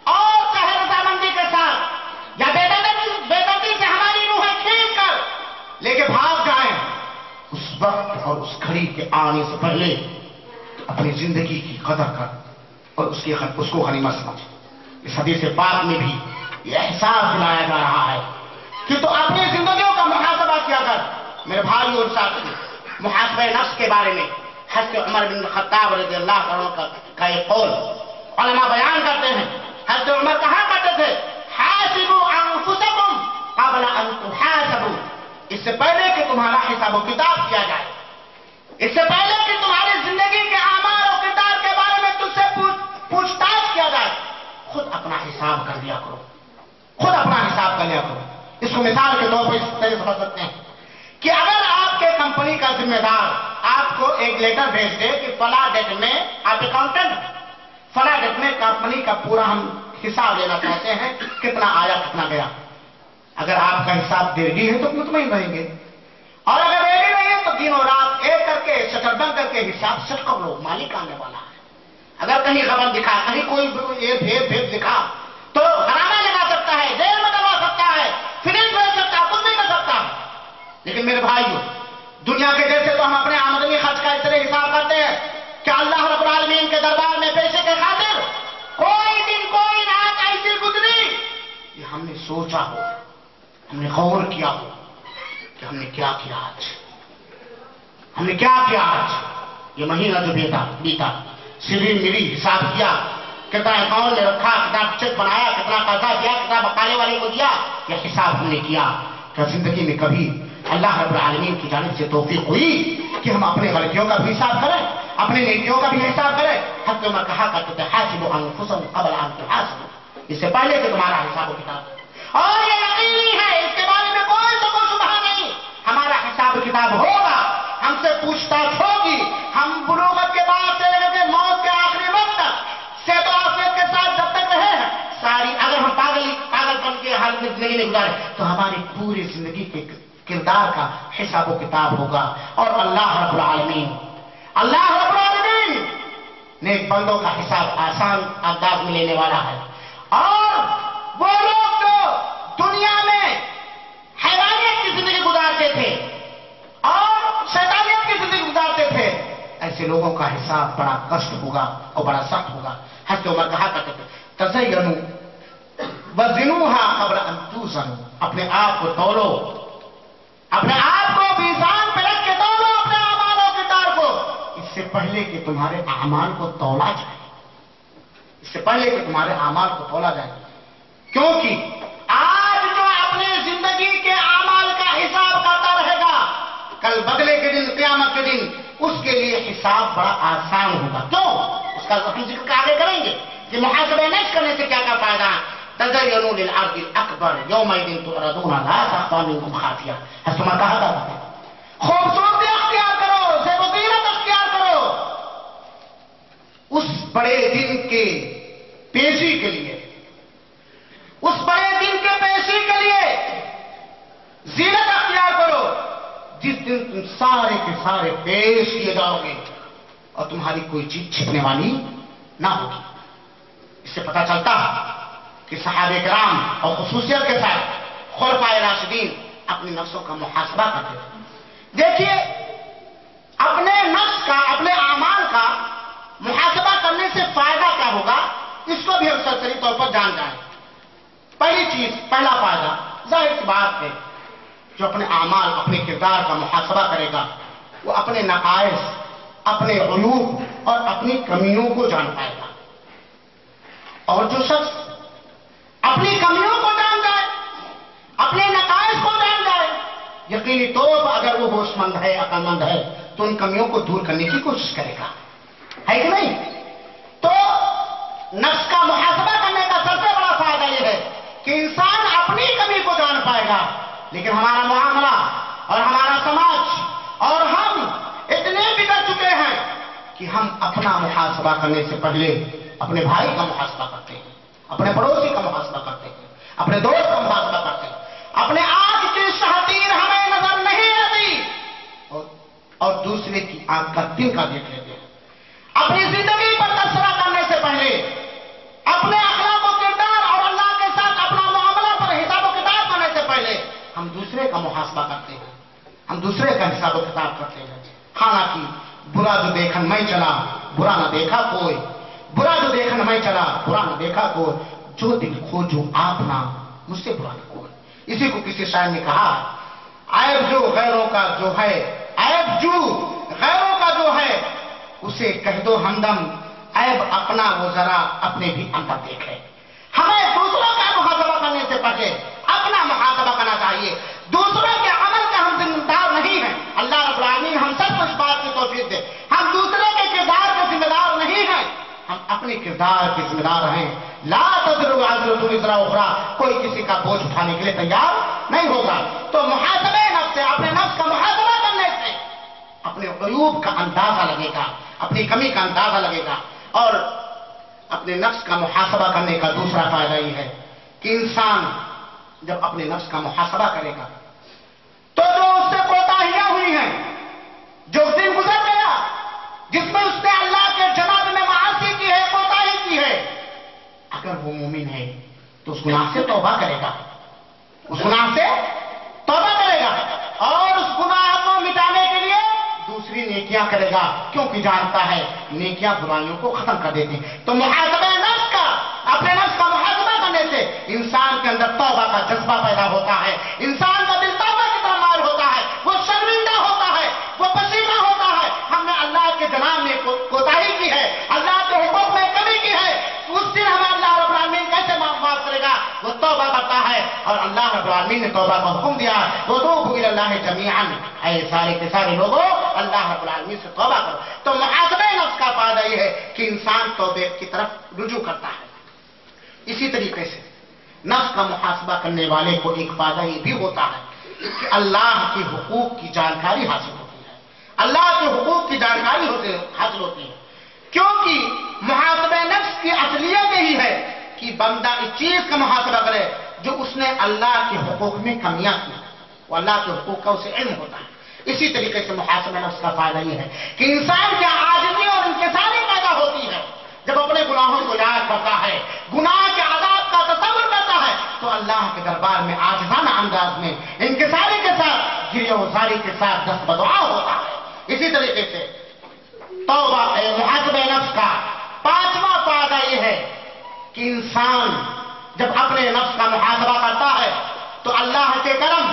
और चाहे रजामंदी के साथ या बेदर्दी से हमारी रूहें खींच कर लेके भाग घड़ी के आने से पहले अपनी जिंदगी की कदर कर और उसको गनीमत समझ। इस हदीस पाक में भी यह एहसास दिलाया जा रहा है कि तो अपनी जिंदगियों का मुहासबा किया कर। मेरे भाई और साथी, मुहासबे नफ्स के बारे में हज़रत उमर बिन खत्ताब रज़ियल्लाहु अन्हु का एक कौल उलमा बयान करते हैं। हज़रत उमर कहा करते थे, हासिबू अनफुसकुम क़ब्ल अन तुहासबू, इससे पहले कि तुम्हारा हिसाब किताब किया जाए, इससे पहले कि तुम्हारी जिंदगी के आमाल और किरदार के बारे में तुझसे पूछताछ किया जाए, खुद अपना हिसाब कर लिया करो, खुद अपना हिसाब कर लिया करो। इसको मिसाल के तौर पर इस तरह समझ सकते हैं कि अगर आपके कंपनी का जिम्मेदार आपको एक लेटर भेज दे कि फला डेट में, आप अकाउंटेंट, फला डेट में कंपनी का पूरा हम हिसाब लेना चाहते हैं, कितना आया कितना गया। अगर आपका हिसाब देरी है तो मुतमईन रहेंगे, और अगर देरी नहीं है तो दिनों रात एक करके शटर बंद करके हिसाब सेट कर लो, मालिक आने वाला है। अगर कहीं खबर दिखा, कहीं कोई भेद दिखा तो हराना लगा सकता है, जेल में डलवा सकता है, फिनिश भेज सकता है, कुछ नहीं कर सकता। लेकिन मेरे भाइयों, दुनिया के जैसे तो हम अपने आमदनी खर्च का इस तरह हिसाब करते हैं कि अल्लाह रब्बुल आलमीन के दरबार में पेशे के खातिर कोई दिन कोई रात ऐसी गुजरी कि हमने सोचा हो, हमने गौर किया हो कि हमने क्या किया आज, हमने क्या किया आज। ये महीना जो बीता सीधी मिली हिसाब किया, कितना अकाउंट में रखा, कितना चेक बनाया, कितना कर्जा दिया, कितना बकाले वाले को दिया, यह हिसाब हमने किया। क्या जिंदगी में कभी अल्लाह रब्बुल आलमीन की जानिब से तौफीक हुई कि हम अपने गलतियों का भी हिसाब करें, अपने नेकियों का भी हिसाब करें? हज़रत उमर कहा करते थे, हासिबू अनफुसकुम क़ब्ल अन तुहासबू, इससे पहले कि तुम्हारा हिसाब किताब। और ये यकीनी है, इसके बारे में कोई शुबहा नहीं, हमारा हिसाब किताब होगा, हमसे पूछताछ होगी। हम बुलूगत के बाद से लेकर मौत के आखिरी वक्त तक से तो आफियत के साथ जब तक रहे हैं सारी, अगर हम पागलपन के हाल में जिंदगी नहीं गुजारे तो हमारी पूरी जिंदगी के किरदार का हिसाब किताब होगा। और अल्लाह रब्बुल आलमीन नेक बंदों का हिसाब आसान अंदाज में लेने वाला है। और वो लोग जो दुनिया में हैवानियत की जिंदगी गुजारते थे और शैतानियत की जिंदगी गुजारते थे, ऐसे लोगों का हिसाब बड़ा कष्ट होगा और बड़ा सख्त होगा। हज़रत उमर कहा करते थे, तज़य्यनू वज़िनूहा क़ब्ल अन तुज़नू, अपने आप को तौलो, अपने आप को मीज़ान पे रख के तौलो अपने आमाल और किरदार को, इससे पहले कि तुम्हारे आमाल को तौला जाए, इससे पहले कि तुम्हारे आमाल को तौला जाए। क्योंकि आज जो अपनी जिंदगी के आमाल का हिसाब करता रहेगा, कल बदले के दिन, क़यामत के दिन उसके लिए हिसाब बड़ा आसान होगा। क्यों? उसका हम जिक्र आगे करेंगे कि मुहासबे नफ्स करने से क्या क्या फायदा है। तज़य्यनू लिल अर्दिल अकबर यौमइदिन तुअरदूना ला तख़फ़ा मिनकुम खाफिया, हज़रत उमर कहा करते थे, खूबसूरती अख्तियार करो, ज़ेब-ओ-ज़ीनत अख्तियार करो उस बड़े दिन के पेशी के लिए, उस बड़े दिन के पेशी के लिए जीनत अख्तियार करो जिस दिन तुम सारे के सारे पेश किए जाओगे और तुम्हारी कोई चीज छिपने वाली ना होगी। इससे पता चलता है कि सहाबे किराम और खुसूसियत के साथ खुलफाए राशिदीन अपने नफ्सों का मुहासबा करते थे। देखिए, अपने नफ्स का, अपने आमाल का मुहासबा करने से फायदा क्या होगा, इसको भी हम सरसरी तौर पर जान जाएं। पहली चीज, पहला फायदा, जाहिर सी बात है, जो अपने आमाल, अपने किरदार का मुहासबा करेगा वो अपने नकाइस, अपने उयूब और अपनी कमियों को जान पाएगा। और जो शख्स अपनी कमियों को जान जाए, अपने नकाइस को जान जाए, यकीनी तौर पर अगर वो होशमंद है, अक्लमंद है, तो उन कमियों को दूर करने की कोशिश करेगा, है कि नहीं? तो नफ्स का मुहासबा करने का सबसे बड़ा फायदा यह है कि इंसान अपनी कमी को जान पाएगा। लेकिन हमारा मुआमला और हमारा समाज और हम इतने बिगड़ चुके हैं कि हम अपना मुहासबा करने से पहले अपने भाई का मुहासबा करते हैं, अपने पड़ोसी का मुहासबा करते हैं, अपने दोस्त का मुहासबा करते हैं, अपने आंख की शहतीर हमें नजर नहीं आती और दूसरे की आंख का तिनका देख लेते हैं। अपनी जिंदगी पर तबसरा करने से पहले अपने अखलाक और किरदार और अल्लाह के साथ अपना मामला पर हिसाब किताब करने से पहले हम दूसरे का मुहासबा करते हैं, हम दूसरे का हिसाब किताब करते हैं, खाना की बुरा जो देखन मैं चला बुरा न देखा कोई, बुरा जो देखन मैं चला बुरा न देखा कोई, जो दिल खोजो आप ना मुझसे बुरा न कोई। इसी को किसी शायर ने कहा, ऐब जो गैरों का जो है, ऐब जो गैरों का जो है उसे कह दो हमदम, ऐब अपना वो जरा अपने भी अंदर देखे। हमें दूसरों का मुहासबा करने से पहले अपना मुहासबा करना चाहिए। दूसरों के अमल का हम जिम्मेदार नहीं है। अल्लाह रब्बुल आमीन हम सबको इस बात की तौफीक दे। हम दूसरे के किरदार के जिम्मेदार नहीं हैं, हम अपने किरदार के जिम्मेदार हैं। ला तज़रु वाज़िरतुन विज़रा उख़रा, कोई किसी का बोझ उठाने के लिए तैयार नहीं होगा। तो मुहासबे नफ्स से, अपने नफ्स का मुहासबा करने से अपने अयूब का अंदाजा लगेगा, अपनी कमी का अंदाजा लगेगा। और अपने नफ्स का मुहासबा करने का दूसरा फायदा यह है कि इंसान जब अपने नफ्स का मुहासबा करेगा तो जो उससे कोताहियां हुई हैं, जो दिन गुजर गया जिसमें उसने अल्लाह के जनाब में मासी की है, कोताही की है, अगर वो मोमिन है तो उस गुनाह से तौबा करेगा, उस गुनाह से तौबा करेगा और उस गुनाह को मिटाने के लिए दूसरी नेकियां करेगा, क्योंकि जानता है नेकियां बुराइयों को खत्म कर देती हैं। तो मुहासबा नफ्स का, अपने नफ्स का मुहासबा करने से इंसान के अंदर तौबा का जज्बा पैदा होता है, इंसान का दिल तौबा की तरफ मार होता है, वो शर्मिंदा होता है, वो पसीना होता है। हमने अल्लाह के जनाब में कोताही की है, अल्लाह के हुक्म में कमी की है, उस दिन हमें अल्लाह रब्बुल आमीन कैसे माफ करेगा? वो तौबा करता है और अल्लाह रब्बुल आमीन ने तौबा का हुक्म दिया, वतूबू इलल्लाहि जमीअन, ऐ सारे के सारे लोगों अल्लाह रब्बुल आमीन से तौबा करो। तो मुहासबे नफ्स का फायदा यह है कि इंसान तौबे की तरफ रुजू करता है। इसी तरीके से नफ्स का मुहासबा करने वाले को एक फायदा ये भी होता है कि अल्लाह के हुकूक की जानकारी हासिल होती है, अल्लाह के हुकूक की जानकारी हासिल होती है। क्योंकि मुहासबे नफ्स की असलियत यही है कि बंदा इस चीज का मुहासबा करे जो उसने अल्लाह के हुकूक में कमियां की, वो अल्लाह के हुकूक का उसे इल्म होता है। इसी तरीके से मुहासबे नफ्स का फायदा यह है कि इंसान की आजिज़ी और इंकिसारी पैदा होती है। जब अपने गुनाहों को याद करता है, गुनाह के आदाब का तसव्वुर करता है, तो अल्लाह के दरबार में आजिज़ाना अंदाज में इंकिसारी के साथ, गिरियोज़ारी के साथ दस्त बदुआ होता है। इसी तरीके से तौबा मुहासबे नफ्स का पांचवा फायदा यह है कि इंसान जब अपने नफ्स का मुहासबा करता है तो अल्लाह के करम,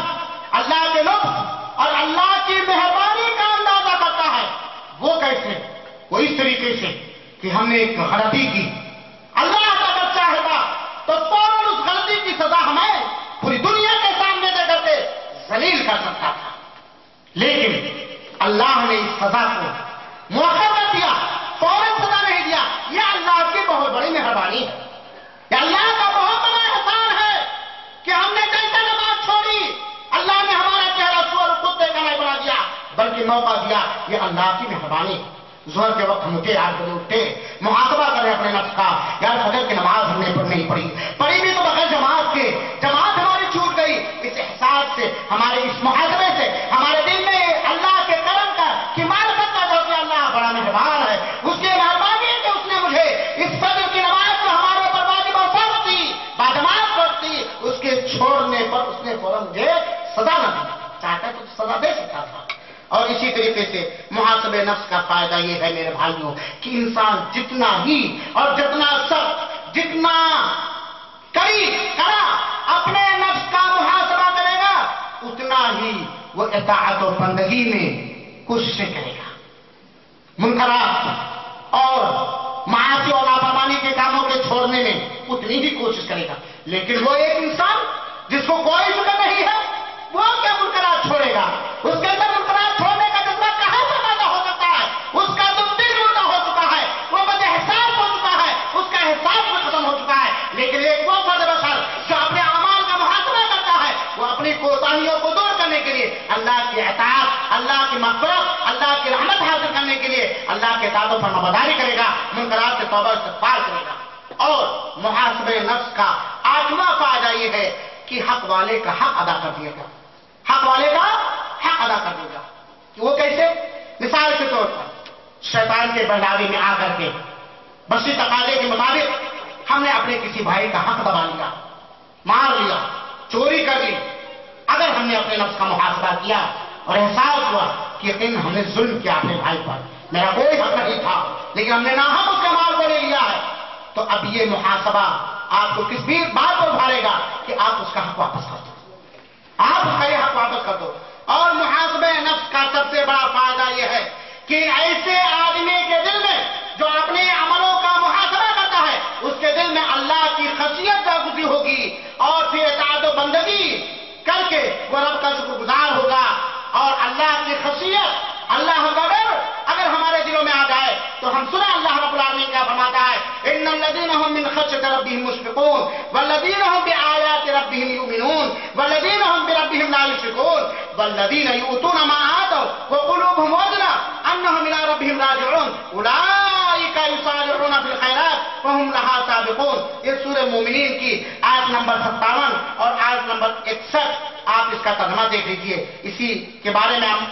अल्लाह के लुत्फ और अल्लाह की मेहरबानी का अंदाजा करता है। वो कैसे? वो इस तरीके से कि हमने एक गलती की, अल्लाह अगर चाहेगा तो फौरन उस गलती की सजा हमें पूरी दुनिया के सामने दे करके जलील कर सकता था, लेकिन अल्लाह ने इस सजा को मौका कर दिया, फौरन सजा नहीं दिया। यह अल्लाह की बहुत बड़ी मेहरबानी है, यह अल्लाह का बहुत बड़ा एहसान है कि हमने कैसे नमाज छोड़ी, अल्लाह ने हमारा चेहरा सुअर कुत्ते का नहीं बना दिया, बल्कि मौका दिया। यह अल्लाह की मेहरबानी। ज़ोहर के वक्त हम उठे, 8 बजे उठे, मुहासबा करें अपने नफ्स का, यार फजर की नमाज हमने नहीं पढ़ी भी तो बगैर जमात के, जमात हमारी छूट गई। इस एहसास से, हमारे इस मुहासबे से हमारे दिल में अल्लाह के करम का कि मालूम पैदा हो कि अल्लाह बड़ा मेहरबान है, उसकी मेहरबानी है कि उसने मुझे इस फजर की नमाज को हमारे ऊपर वाजिब और फर्ज थी, बाजमात फर्ज थी, उसके छोड़ने पर उसने फौरन मुझे सजा न दी, चाहता तो सजा दे सकता था। और इसी तरीके से मुहासबे नफ्स का फायदा यह है मेरे भाइयों कि इंसान जितना ही और जितना सख्त, जितना कड़ा अपने नफ्स का मुहासबा करेगा, उतना ही वो इताअत और बंदगी में कोशिशें करेगा, मुनकरात और मासी और लापरवाही के कामों के छोड़ने में उतनी ही कोशिश करेगा। लेकिन वो एक इंसान जिसको कोई फिक्र नहीं है, वो क्या मुनकरात छोड़ेगा? उसके अंदर मुनकरात छोड़ने का जज्बा कहां से पैदा हो सकता है? उसका तो दिल मुर्दा हो चुका है, वो बदएहसास हो चुका है, उसका एहसास में खत्म हो चुका है। लेकिन एक वो बदबखर जो अपने अमाल का मुहासबा करता है, वो अपनी कोताहियों को दूर करने के लिए अल्लाह की इताअत, अल्लाह की मग़फ़िरत, अल्लाह की रहमत हासिल करने के लिए अल्लाह के ताक़ों पर नबदारी करेगा, मुनकरात से तौबा इस्तिग़फ़ार करेगा। और मुहासबे नफ्स का 8वां फायदा यह है कि हक वाले का हक अदा कर दिएगा, हक वाले का हक अदा कर देगा। वो कैसे? मिसाल के तौर पर शैतान के बहलावे में आकर के बशी तकाजे के मुताबिक हमने अपने किसी भाई का हक दबा लिया, मार लिया, चोरी कर ली। अगर हमने अपने नफ्स का मुहासबा किया और एहसास हुआ कि यकीन हमने जुल्म किया अपने भाई पर, मेरा कोई हक नहीं था, लेकिन हमने नाहक उसके माल को ले लिया है। तो अब ये मुहासबा आपको किस भी बात पर उभारेगा कि आप उसका हक वापस कर दो, आप उसका ये हक वापस कर दो। और मुहासबे नफ्स का सबसे बड़ा फायदा यह है कि ऐसे आदमी के दिल में जो अपने अमलों का मुहासबा करता है, उसके दिल में अल्लाह की खशियत जागृति होगी और फिर इताअत व बंदगी करके वो रब का शुक्रगुजार होगा। और अल्लाह की खशियत, अल्लाह का डर अगर हमारे दिलों में आ जाए तो हम सुना अल्लाह रब्बुल आलमीन क्या फरमाता है, इन्नल लज़ीना हुम मिन खश्यति रब्बिहिम मुश्फिकून वल्लज़ीना हुम बिआयाति रब्बिहिम युमिनून वल्लज़ीना हुम बिरब्बिहिम ला युश्रिकून वल्लज़ीना यु'तूना मा आतव व क़ुलूबुहुम वजला अन्नहुम इला रब्बिहिम राजिऊन उलाइका युसारिऊना फिल खैरात व हुम लहा साबिकून। ये सूरह मोमिनीन की आयत नंबर 57 और आयत नंबर 61, आप इसका तर्जुमा देख लीजिए। इसी के बारे में हम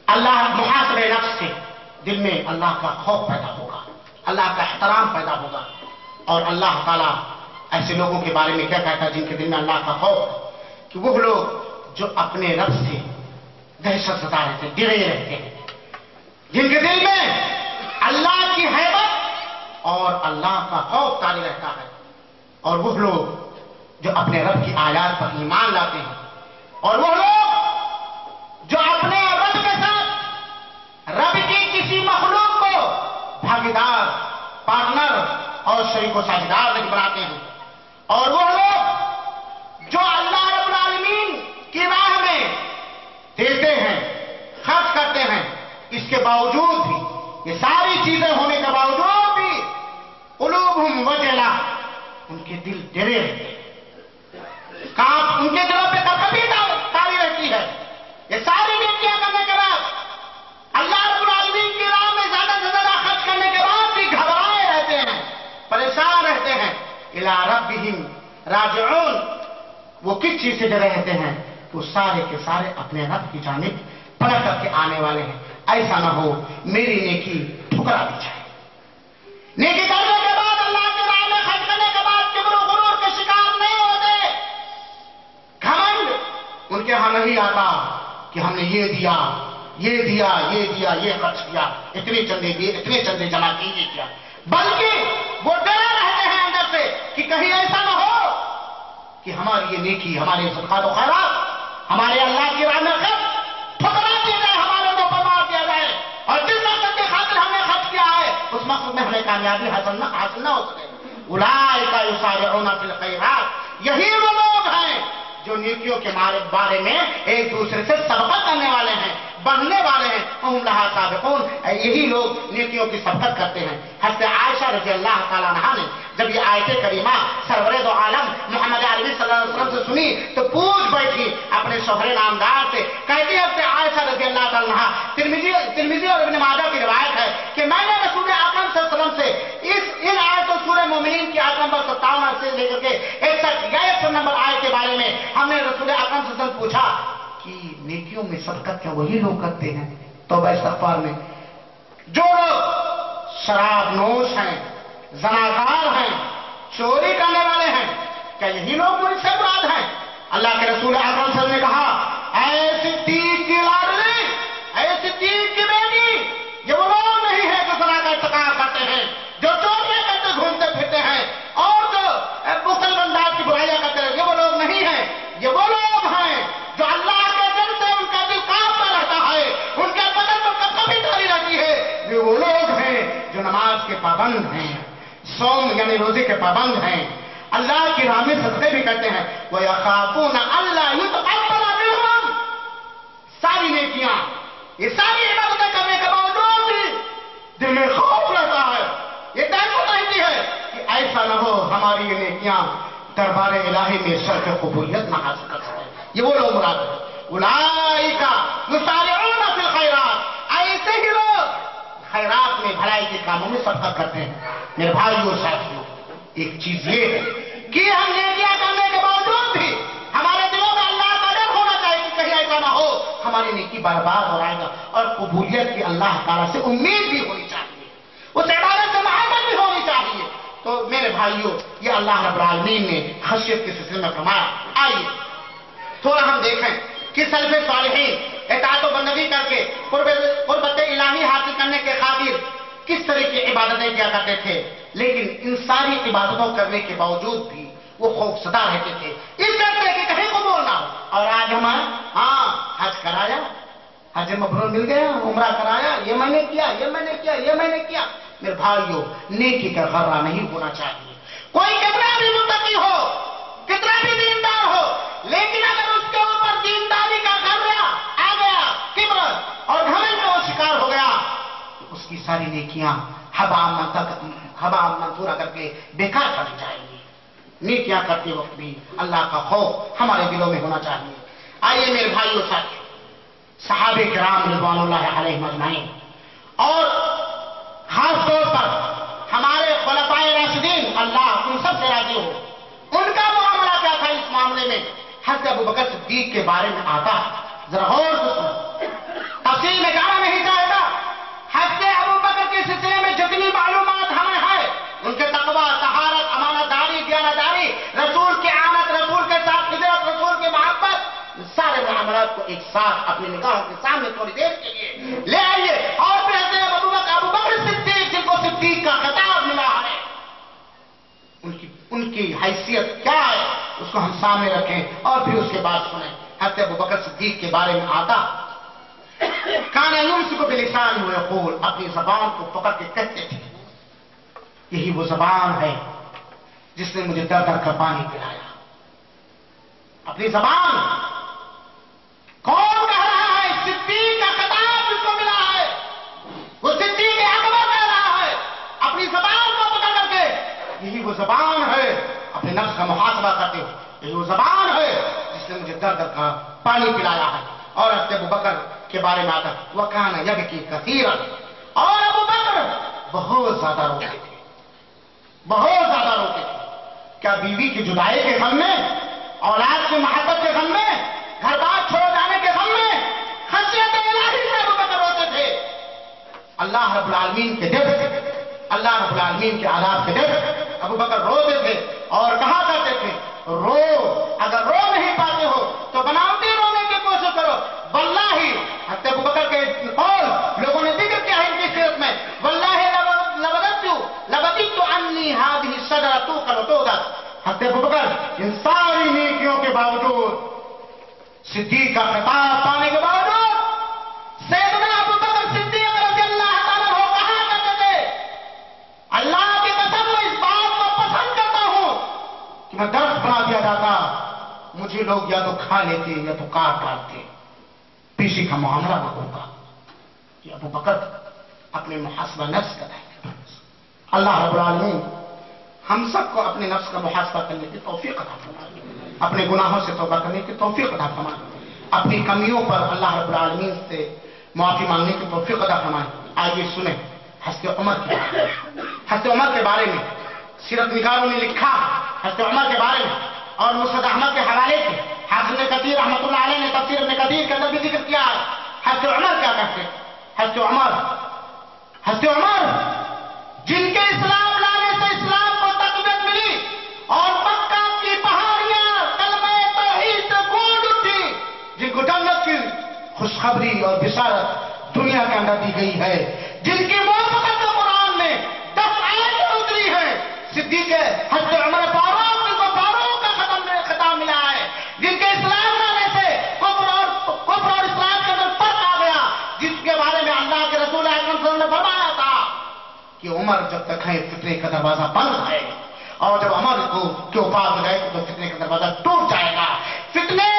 अल्लाह मुहासबे नफ्स से दिल में अल्लाह का खौफ पैदा होगा, अल्लाह का एहतराम पैदा होगा। और अल्लाह ताला ऐसे लोगों के बारे में क्या कहता है जिनके दिल में अल्लाह का खौफ, कि वो लोग जो अपने रब से दहशत सता रहते, डरे रहते हैं, जिनके दिल में अल्लाह की हैबत और अल्लाह का खौफ तारी रहता है। और वो लोग जो अपने रब की आयात पर ईमान लाते हैं, और वो लोग जो अपने रब के साथ रब की किसी मखलूक को भागीदार, पार्टनर और शरीको साझेदार नहीं बनाते हैं। और वो लोग जो अल्लाह रब्बुल आलमीन की राह में देते हैं, खर्च करते हैं, इसके बावजूद भी, ये सारी चीजें होने के बावजूद भी क़ुलूबुहुम वजला, उनके दिल डरे रहते हैं, उनके दिलों पे कभी तारी रहती है। ये सारी नेकियां करने के बाद, अल्लाह रब्बुल आलमीन की राह में ज्यादा से ज्यादा खर्च करने के बाद भी घबराए रहते हैं, परेशान रहते हैं। इला रब्बिहिम राजिऊन, वो किस चीज से डरे रहते हैं? वो सारे के सारे अपने रब की जानिब पलट करके आने वाले हैं। ऐसा ना हो मेरी नेकी ठुकरा दी जाए। नेकी करने के बाद, अल्लाह की राह में खर्च करने के बाद किब्र और गुरूर के शिकार नहीं होते। घमंड उनके यहां नहीं आता कि हमने ये दिया, ये दिया, ये दिया, ये खर्च किया, इतने चंदे दिए, इतने चंदे जमा किए, ये किया, बल्कि वो डरे रहते हैं अंदर से कि कहीं ऐसा ना हो कि हमारी ये नेकी, हमारे ज़कात और खैरात, हमारे अल्लाह की राह में खर्च ठुकरा दिया जाए, हमारे को बर्बाद किया जाए, और जिस मकसद के खातिर हमने खर्च किया है उस मकसद में हमें कामयाबी हासिल ना हो सके। उलाइका युसारिऊना फिल खैरात, यही वो लोग हैं जो नेकियों के बारे में एक दूसरे से सबकत करने वाले हैं, बढ़ने वाले हैं। हम लहा साबिकून, यही लोग नेकियों की सबकत करते हैं। हज़रत आयशा रज़ी अल्लाह ताला अन्हा ने जब ये आयत करीमा सरवरे दो आलम मोहम्मद अरबी सल्लल्लाहु अलैहि वसल्लम से सुनी तो पूछ बैठी अपने शोहरे नामदार से, कहती है हज़रत आयशा रज़ी अल्लाह ताला अन्हा, तिरमिज़ी और इब्न माजा की रिवायत है कि मैंने रसूल अकरम सल्लल्लाहु अलैहि वसल्लम से इन आयतों सूरह मोमिनीन की आयत नंबर 57 से लेकर के 61 या 100 नंबर आयत के बारे में हमने रसूल अकरम सल्लल्लाहु अलैहि वसल्लम पूछा कि नेकियों में सबकत क्या वही लोग करते हैं? तौबा इस्तग़फ़ार में जो लोग शराब नोश हैं, ज़नाकार हैं, चोरी करने वाले हैं, क्या यही लोग मुझसे मुराद हैं? अल्लाह के रसूल अकरम सल्लल्लाहु अलैहि वसल्लम ने कहा, ऐ सिद्दीक़ की लाडली, ऐ सिद्दीक़ की बेटी, ये वो लोग नहीं है जो ज़ना का इर्तिकाब करते हैं, जो चोरियां करते घूमते फिरते हैं और जो मुसलमान की बुराइयां करते हैं, ये वो लोग नहीं है। ये वो लोग हैं जो अल्लाह के दिल से उनका दिल कांपता रहता है, उनके बदन पर कभी तारी रहती है। ये वो लोग हैं जो नमाज के पाबंद हैं, सौम यानी रोजे के पाबंद हैं, अल्लाह की राह में सदक़े भी करते हैं। वो यख़ाफ़ून अल्ला युतक़ब्बल मिनहुम, सारी नेकियां, ये सारी इबादतें करने के बावजूद भी दिल में खौफ रहता है, ये दहशत रहती है कि ऐसा न हो हमारी ये नेकियां दरबार इलाही में शर्फ कबूलियत न हासिल कर सके। ये वो लोग मुराद है। उलाइका युसारिऊना फिल खैरात, ऐसे ही लोग खैरात में, भलाई के कामों में सबकत करते हैं। मेरे भाइयों और साथियों, एक चीज ये है कि हम नेकियां करने के बावजूद भी हमारे दिलों में अल्लाह का डर होना चाहिए कि कहीं ऐसा ना हो हमारी नेकी बर्बाद हो जाएगा, और कबूलियत की अल्लाह ताला से उम्मीद भी होनी चाहिए, उस इबादत से تو میرے بھائیوں یہ اللہ رب العالمین نے خشیت کے سلسلے میں فرمایا. آئیے تھوڑا ہم دیکھیں کہ سلف صالحین اطاعت و بندگی کر کے قربت الہی حاصل کرنے کے خاطر کس طرح کی عبادتیں کیا کرتے تھے، لیکن ان ساری عبادتوں کرنے کے باوجود بھی وہ خوفزدہ رہتے تھے اس ڈر سے کہ کہیں قبول نہ ہو. اور آج ہمارا حج کرایا، حج مبرور مل گیا، عمرہ کرایا، یہ میں نے کیا، یہ میں نے کیا، یہ میں نے کیا. میرے بھائیوں نیکی کا غرہ نہیں ہونا چاہیے. کوئی کتنا بھی متقی ہو، کتنا بھی دیندار ہو، لیکن اگر اس کے اوپر دینداری کا غرہ آ گیا، کبر اور گھمنڈ کا وہ شکار ہو گیا، تو اس کی ساری نیکیاں ہبا منثورہ کر کے بیکار کر دی جائیں گی. نیکیاں کرتے وقت بھی اللہ کا خوف ہمارے دلوں میں ہونا چاہیے. آئیے میرے بھائیوں ساتھیوں، صحابہ کرام رضوان اللہ علیہم اجمعین اور خاص طور پر ہمارے خلفائے راشدین اللہ ان سب سے راضی ہو، ان کا معاملہ کیا تھا اس معاملے میں. حضرت ابوبکر صدیق کے بارے میں آتا ہے، ذرا غور سے سنو، تفصیل میں جانا نہیں چاہے گا. حضرت ابوبکر کے سلسلے میں جتنی معلومات ہمیں ہے، ان کے تقویٰ، طہارت، امانت داری، دیانتداری، رسول کی آمد، رسول کے ساتھ خدمت، رسول کی محبت، سارے معاملات کو ایک ساتھ اپنی نگاہوں کے سامنے تھوڑی دیر کے لیے لے آئیے. اور پھر حضرت ابوبکر صدیق جن کو صدیق کا خطاب ملا ہے، ان کی حیثیت کیا ہے اس کو ہم سامنے رکھیں اور پھر اس کے بعد سنیں. حضرت ابوبکر صدیق کے بارے میں آتا کان یمسک بلسان ویقول، اپنی زبان کو پکڑ کے کہتے تھے یہی وہ زبان ہے جس نے مجھے در در کا پانی پلایا. اپنی زبان کون کہہ رہا ہے؟ صدیق کا خطاب جس کو ملا ہے وہ صدیق اکبر کہہ رہا ہے اپنی زبان کو پکڑ کر کے یہی وہ زبان ہے. اپنے نفس کا محاسبہ کرتے ہو، یہی وہ زبان ہے جس نے مجھے در در کا پانی پلایا ہے. اور حضرت ابوبکر کے بارے میں آتا وَكَانَ يَبْكِي كَثِيرًا، اور ابوبکر بہت زیادہ روتے تھے، بہت زیادہ روتے تھے. کیا بیوی کی جدائی کے غم میں، اولاد کی محبت کے غم میں، گھر بار چھوڑ جانے کے غم میں، خشیت الہی سے ابوبکر روتے تھے. اللہ رب العالمین کے ڈر سے، اللہ رب العالمین کے عذاب کے ڈر ابوبکر روتے تھے اور کہا کرتے تھے رو، اگر رو نہیں پاتے ہو تو بناوٹی رونے کی کوشش کرو. واللہ حضرت ابوبکر کے قول لوگوں نے ذکر کیا ہے ان کی سیرت میں، واللہ لبدت عنی هذه الشجرة توقل وتؤذر. حضرت ابوبکر ان ساری نیکیوں کے باوجود، صدیق کا خطاب پانے کے باوجود، سیدنا ابوبکر صدیق رضی اللہ تعالیٰ عنہ کہا کرتے تھے اللہ کی قسم میں اس بات کو پسند کرتا ہوں کہ میں درخت بنا دیا جاتا، مجھے لوگ یا تو کھا لیتے یا تو کاٹ ڈالتے، پیشی کا معاملہ نہ ہوگا. یہ ابوبکر اپنے محاسبہ نفس کا ہے. اللہ رب العالمین ہم سب کو اپنے نفس کا محاسبہ کرنے کی توفیق عطا فرمائے، اپنے گناہوں سے توبہ کرنے کی توفیق عطا فرمائے، اپنی کمیوں پر اللہ رب العالمین سے معافی مانگنے کی توفیق عطا فرمائے. آئیے سنیں حضرت عمر کے بارے میں. حضرت عمر کے بارے میں سیرت نگاروں نے لکھا حضرت عمر کے بارے میں، اور مسند احمد کے حوالے سے حافظ ابن کثیر رحمۃ اللہ علیہ نے تفسیر ابن کثیر کے اندر بھی ذکر کیا ہے. حضرت عمر کیا کہتے ہیں؟ حضرت عمر جن کے اسلام لانے سے اسلام کو تقویت ملی اور مکہ کی پہاڑیاں کلمہ توحید سے گونج اٹھی، جن کو جنت کی خوشخبری اور بشارت دنیا کے اندر دی گئی ہے، جن کی موافقت کو قرآن میں 10 آیتیں اتری ہیں، صدیق حضرت عمر فاروق جن کو فاروق کا خطاب ملا ہے، جن کے اسلام لانے سے کفر اور اسلام کے اندر فرق آ گیا، جس کے بارے میں اللہ کے رسول اکرم صلی اللہ علیہ وسلم نے فرمایا تھا کہ عمر جب تک ہے فتنے کا دروازہ بند ہے، اور جب عمر کو وفات ہو جائے تو فتنے کا دروازہ ٹوٹ جائے گا. فتنے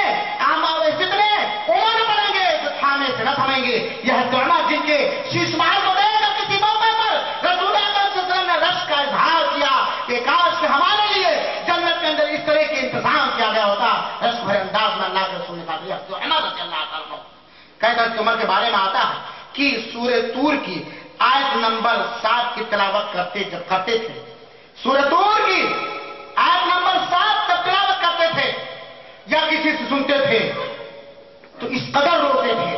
عمر بنیں گے جو تھانے سے نہ تھمیں گے. یہ حضرت عمر جن کے شیش محل کو دے کر کسی موقع پر رسول اکرم صلی اللہ علیہ وسلم نے رشک کا اظہار کیا کہ کاش کہ ہمارے لیے جنت کے اندر اس طرح کے انتظام کیا گیا ہوتا. رشک بھرے انداز میں اللہ کے رسول نے کہا حضرت عمر رضی اللہ تعالیٰ عنہ. کہتا ہے عمر کے بارے میں آتا ہے کہ سورہ طور کی آیت نمبر 7 کی تلاوت کرتے تھے، سورہ طور کی آیت نمبر 7 جب تلاوت کرتے تھے یا کسی سے سنتے تھے تو اس قدر روتے تھے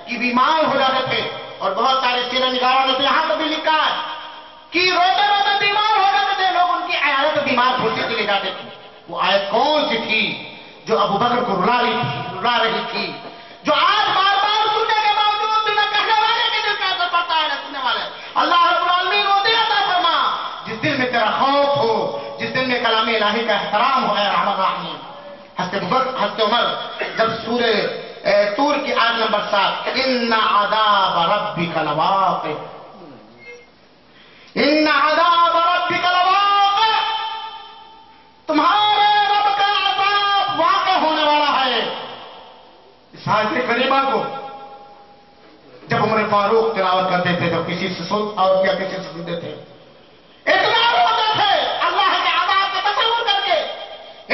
کہ بیمار ہو جاتے تھے. اور بہت سارے سیرت نگاروں نے تو یہاں پر بھی لکھا ہے कि रोते रोते बीमार हो जाते थे लोग, उनकी आयत बीमार होते चले जाते थे। वो आयत कौन सी थी जो अबू बकर को रुला रही थी, जो आज बार बार सुनने के बावजूद भी न कहने वाले के दिल का असर पड़ता है, न सुनने वाले। अल्लाह रब्बुल आलमीन को दे अता फरमा, जिस दिल में तेरा खौफ हो, जिस दिल में कलाम इलाही का एहतराम हो, रहमान रहीम। हज़रत उमर जब सूरे तूर की आयत नंबर 7, इन्ना अज़ाब रब्बिका लवाक़ि, इन्ना अज़ाब रब्बिका लवाक़ि, तुम्हारे रब का अज़ाब वाक़ होने वाला है। इस आयत करीमा को जब उमर फारूक तिलावत करते थे, जब किसी से सुन और क्या किसी से सुनते थे, इतना रोते थे अल्लाह के अज़ाब का तसव्वुर करके।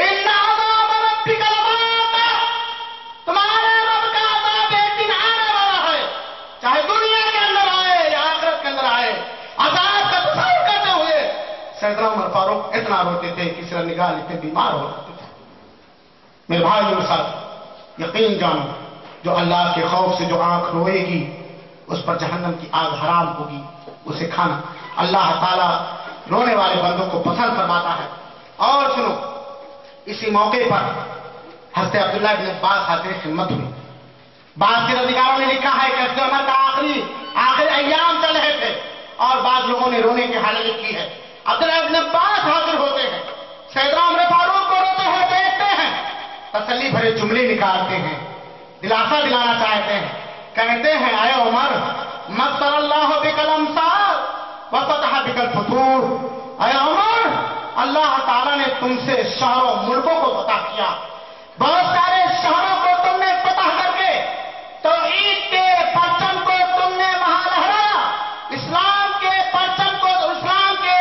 इन्ना अज़ाब रब्बिका लवाक़ि, तुम्हारे रब का अज़ाब एक दिन आने वाला है, चाहे दुनिया के अंदर आए या आखिरत के अंदर आए। अज़ाब का तसव्वुर करते हुए सैयदना उमर फारूक इतना रोते थे कि सिर निगाह इतने बीमार हो जाते थे। मेरे भाई और साथ यकीन जानो, जो अल्लाह के खौफ से जो आंख रोएगी उस पर जहन्नम की आग हराम होगी, उसे खाना अल्लाह ताला रोने वाले बंदों को पसंद फरमाता है। और सुनो, इसी मौके पर हज़रत अब्दुल्लाह इब्न अब्बास हाज़िर खिदमत हुई। बाद के अधिकारों ने लिखा है कि हज़रत उमर का आखिरी अय्याम चल रहे थे और बाद लोगों ने रोने की हालत लिखी है। अब्दुल्लाह इब्न अब्बास हाजिर होते हैं, सैयदना उमर फारूक को रोते हुए देखते हैं, तसल्ली भरे जुमले निकालते हैं, दिलासा दिलाना चाहते हैं, कहते हैं, अय उमर, मस्सल्लाहु बिकल अमसाल व फतह बिकल फुतूर। अय उमर, अल्लाह ताला ने तुमसे शहरों मुल्कों को फतह किया, बहुत सारे शहरों को तुमने फतह करके तौहीद के परचम को तुमने वहां लहराया, इस्लाम के परचम को, इस्लाम के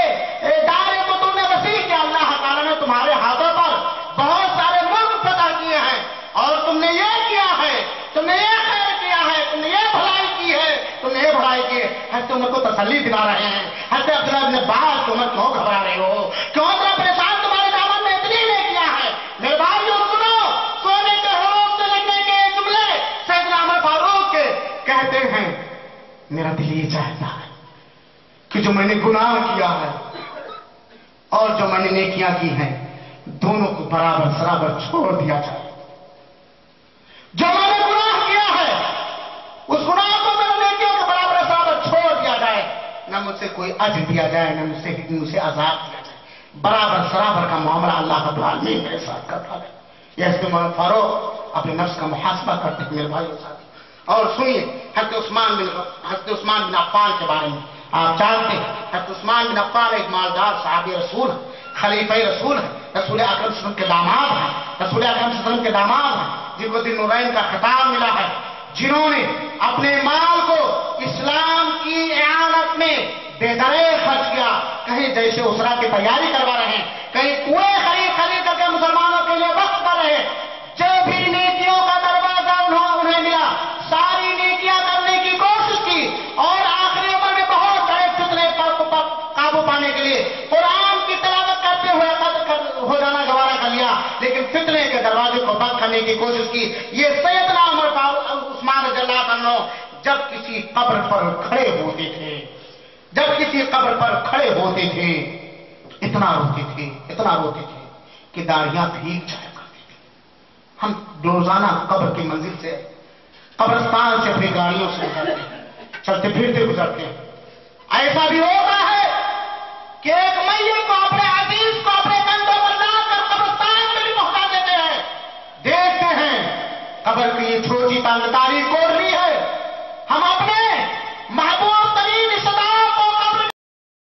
दायरे को तुमने वसी किया। अल्लाह ताला ने तुम्हारे हाथों पर बहुत सारे मुल्क फतह किए हैं और तुमने ये किया है, तुमने ये खैर किया है, तुमने ये भलाई की है, तुमने ये भलाई की है। हज़रत उमर को तसल्ली दिला रहे हैं। हज़रत अब्दुल्लाह इब्न अब्बास, उमर क्यों घबरा रहे हो, क्यों इतना परेशान, तुम्हारे दामन में इतनी ने किया है। मेरे भाइयों सुनो, सोने के हरोफ से लगने के जुमले सैयदना उमर फारूक के कहते हैं, मेरा दिल ये चाहता है कि जो मैंने गुनाह किया है और जो मैंने नेकियां की हैं, दोनों को बराबर सराबर छोड़ दिया जाए। जो मैंने गुनाह किया है उस गुनाह को मेरे नेकियों के बराबर सराबर छोड़ दिया जाए, न मुझसे कोई अज्र दिया जाए, न मुझसे अज़ाब दिया जाए। बराबर सराबर का मामला अल्लाह रब्बुल आलमीन मेरे साथ करता है। यह हज़रत उमर फारूक अपने नफ्स का मुहासबा करते हैं मेरे भाइयों साथी। और सुनिए हज़रत उस्मान बिन अफ़्फ़ान के बारे में। आप जानते हैं हज़रत उस्मान बिन अफ़्फ़ान एक मालदार सहाबी रसूल है, खलीफा रसूल है, रसूल अकरम सल्लल्लाहु अलैहि वसल्लम के दामाद हैं, रसूल अकरम सल्लल्लाहु अलैहि वसल्लम के दामाद हैं, जिनको ज़ुन्नूरैन का खिताब मिला है, जिन्होंने अपने माल को इस्लाम की इआनत में बेदरे खर्च किया। कहीं जैसे उसरा की तैयारी करवा रहे हैं, कहीं कुएं खरीद करके मुसलमानों के लिए वक्त कर रहे हैं। जो भी नेकियों का दरवाजा उन्हें मिला, सारी नेकियां करने की कोशिश की और आखिरी उम्र में बहुत बड़े फितने पर काबू पाने के लिए कुरान की तिलावत करते हुए हो जाना गवारा कर लिया, लेकिन फितने के दरवाजे को बंद करने की कोशिश की। ये सैयदना उस्मान रज़ियल्लाहु अन्हु जब किसी कब्र पर खड़े होते थे, जब किसी कब्र पर खड़े होते थे, इतना रोते थे कि दाढ़ियां भीग जाया करती थी। हम रोजाना कब्र की मंजिल से, कब्रिस्तान से अपनी गाड़ियों से गुजरते हैं, चलते फिरते गुजरते हैं। ऐसा भी होता है कि एक मैयत को, अपने अजीज को अपने कंधों पर लाकर कब्रिस्तान में भी पहुंचा देते हैं। देखते हैं कब्र की ये छोटी तारीख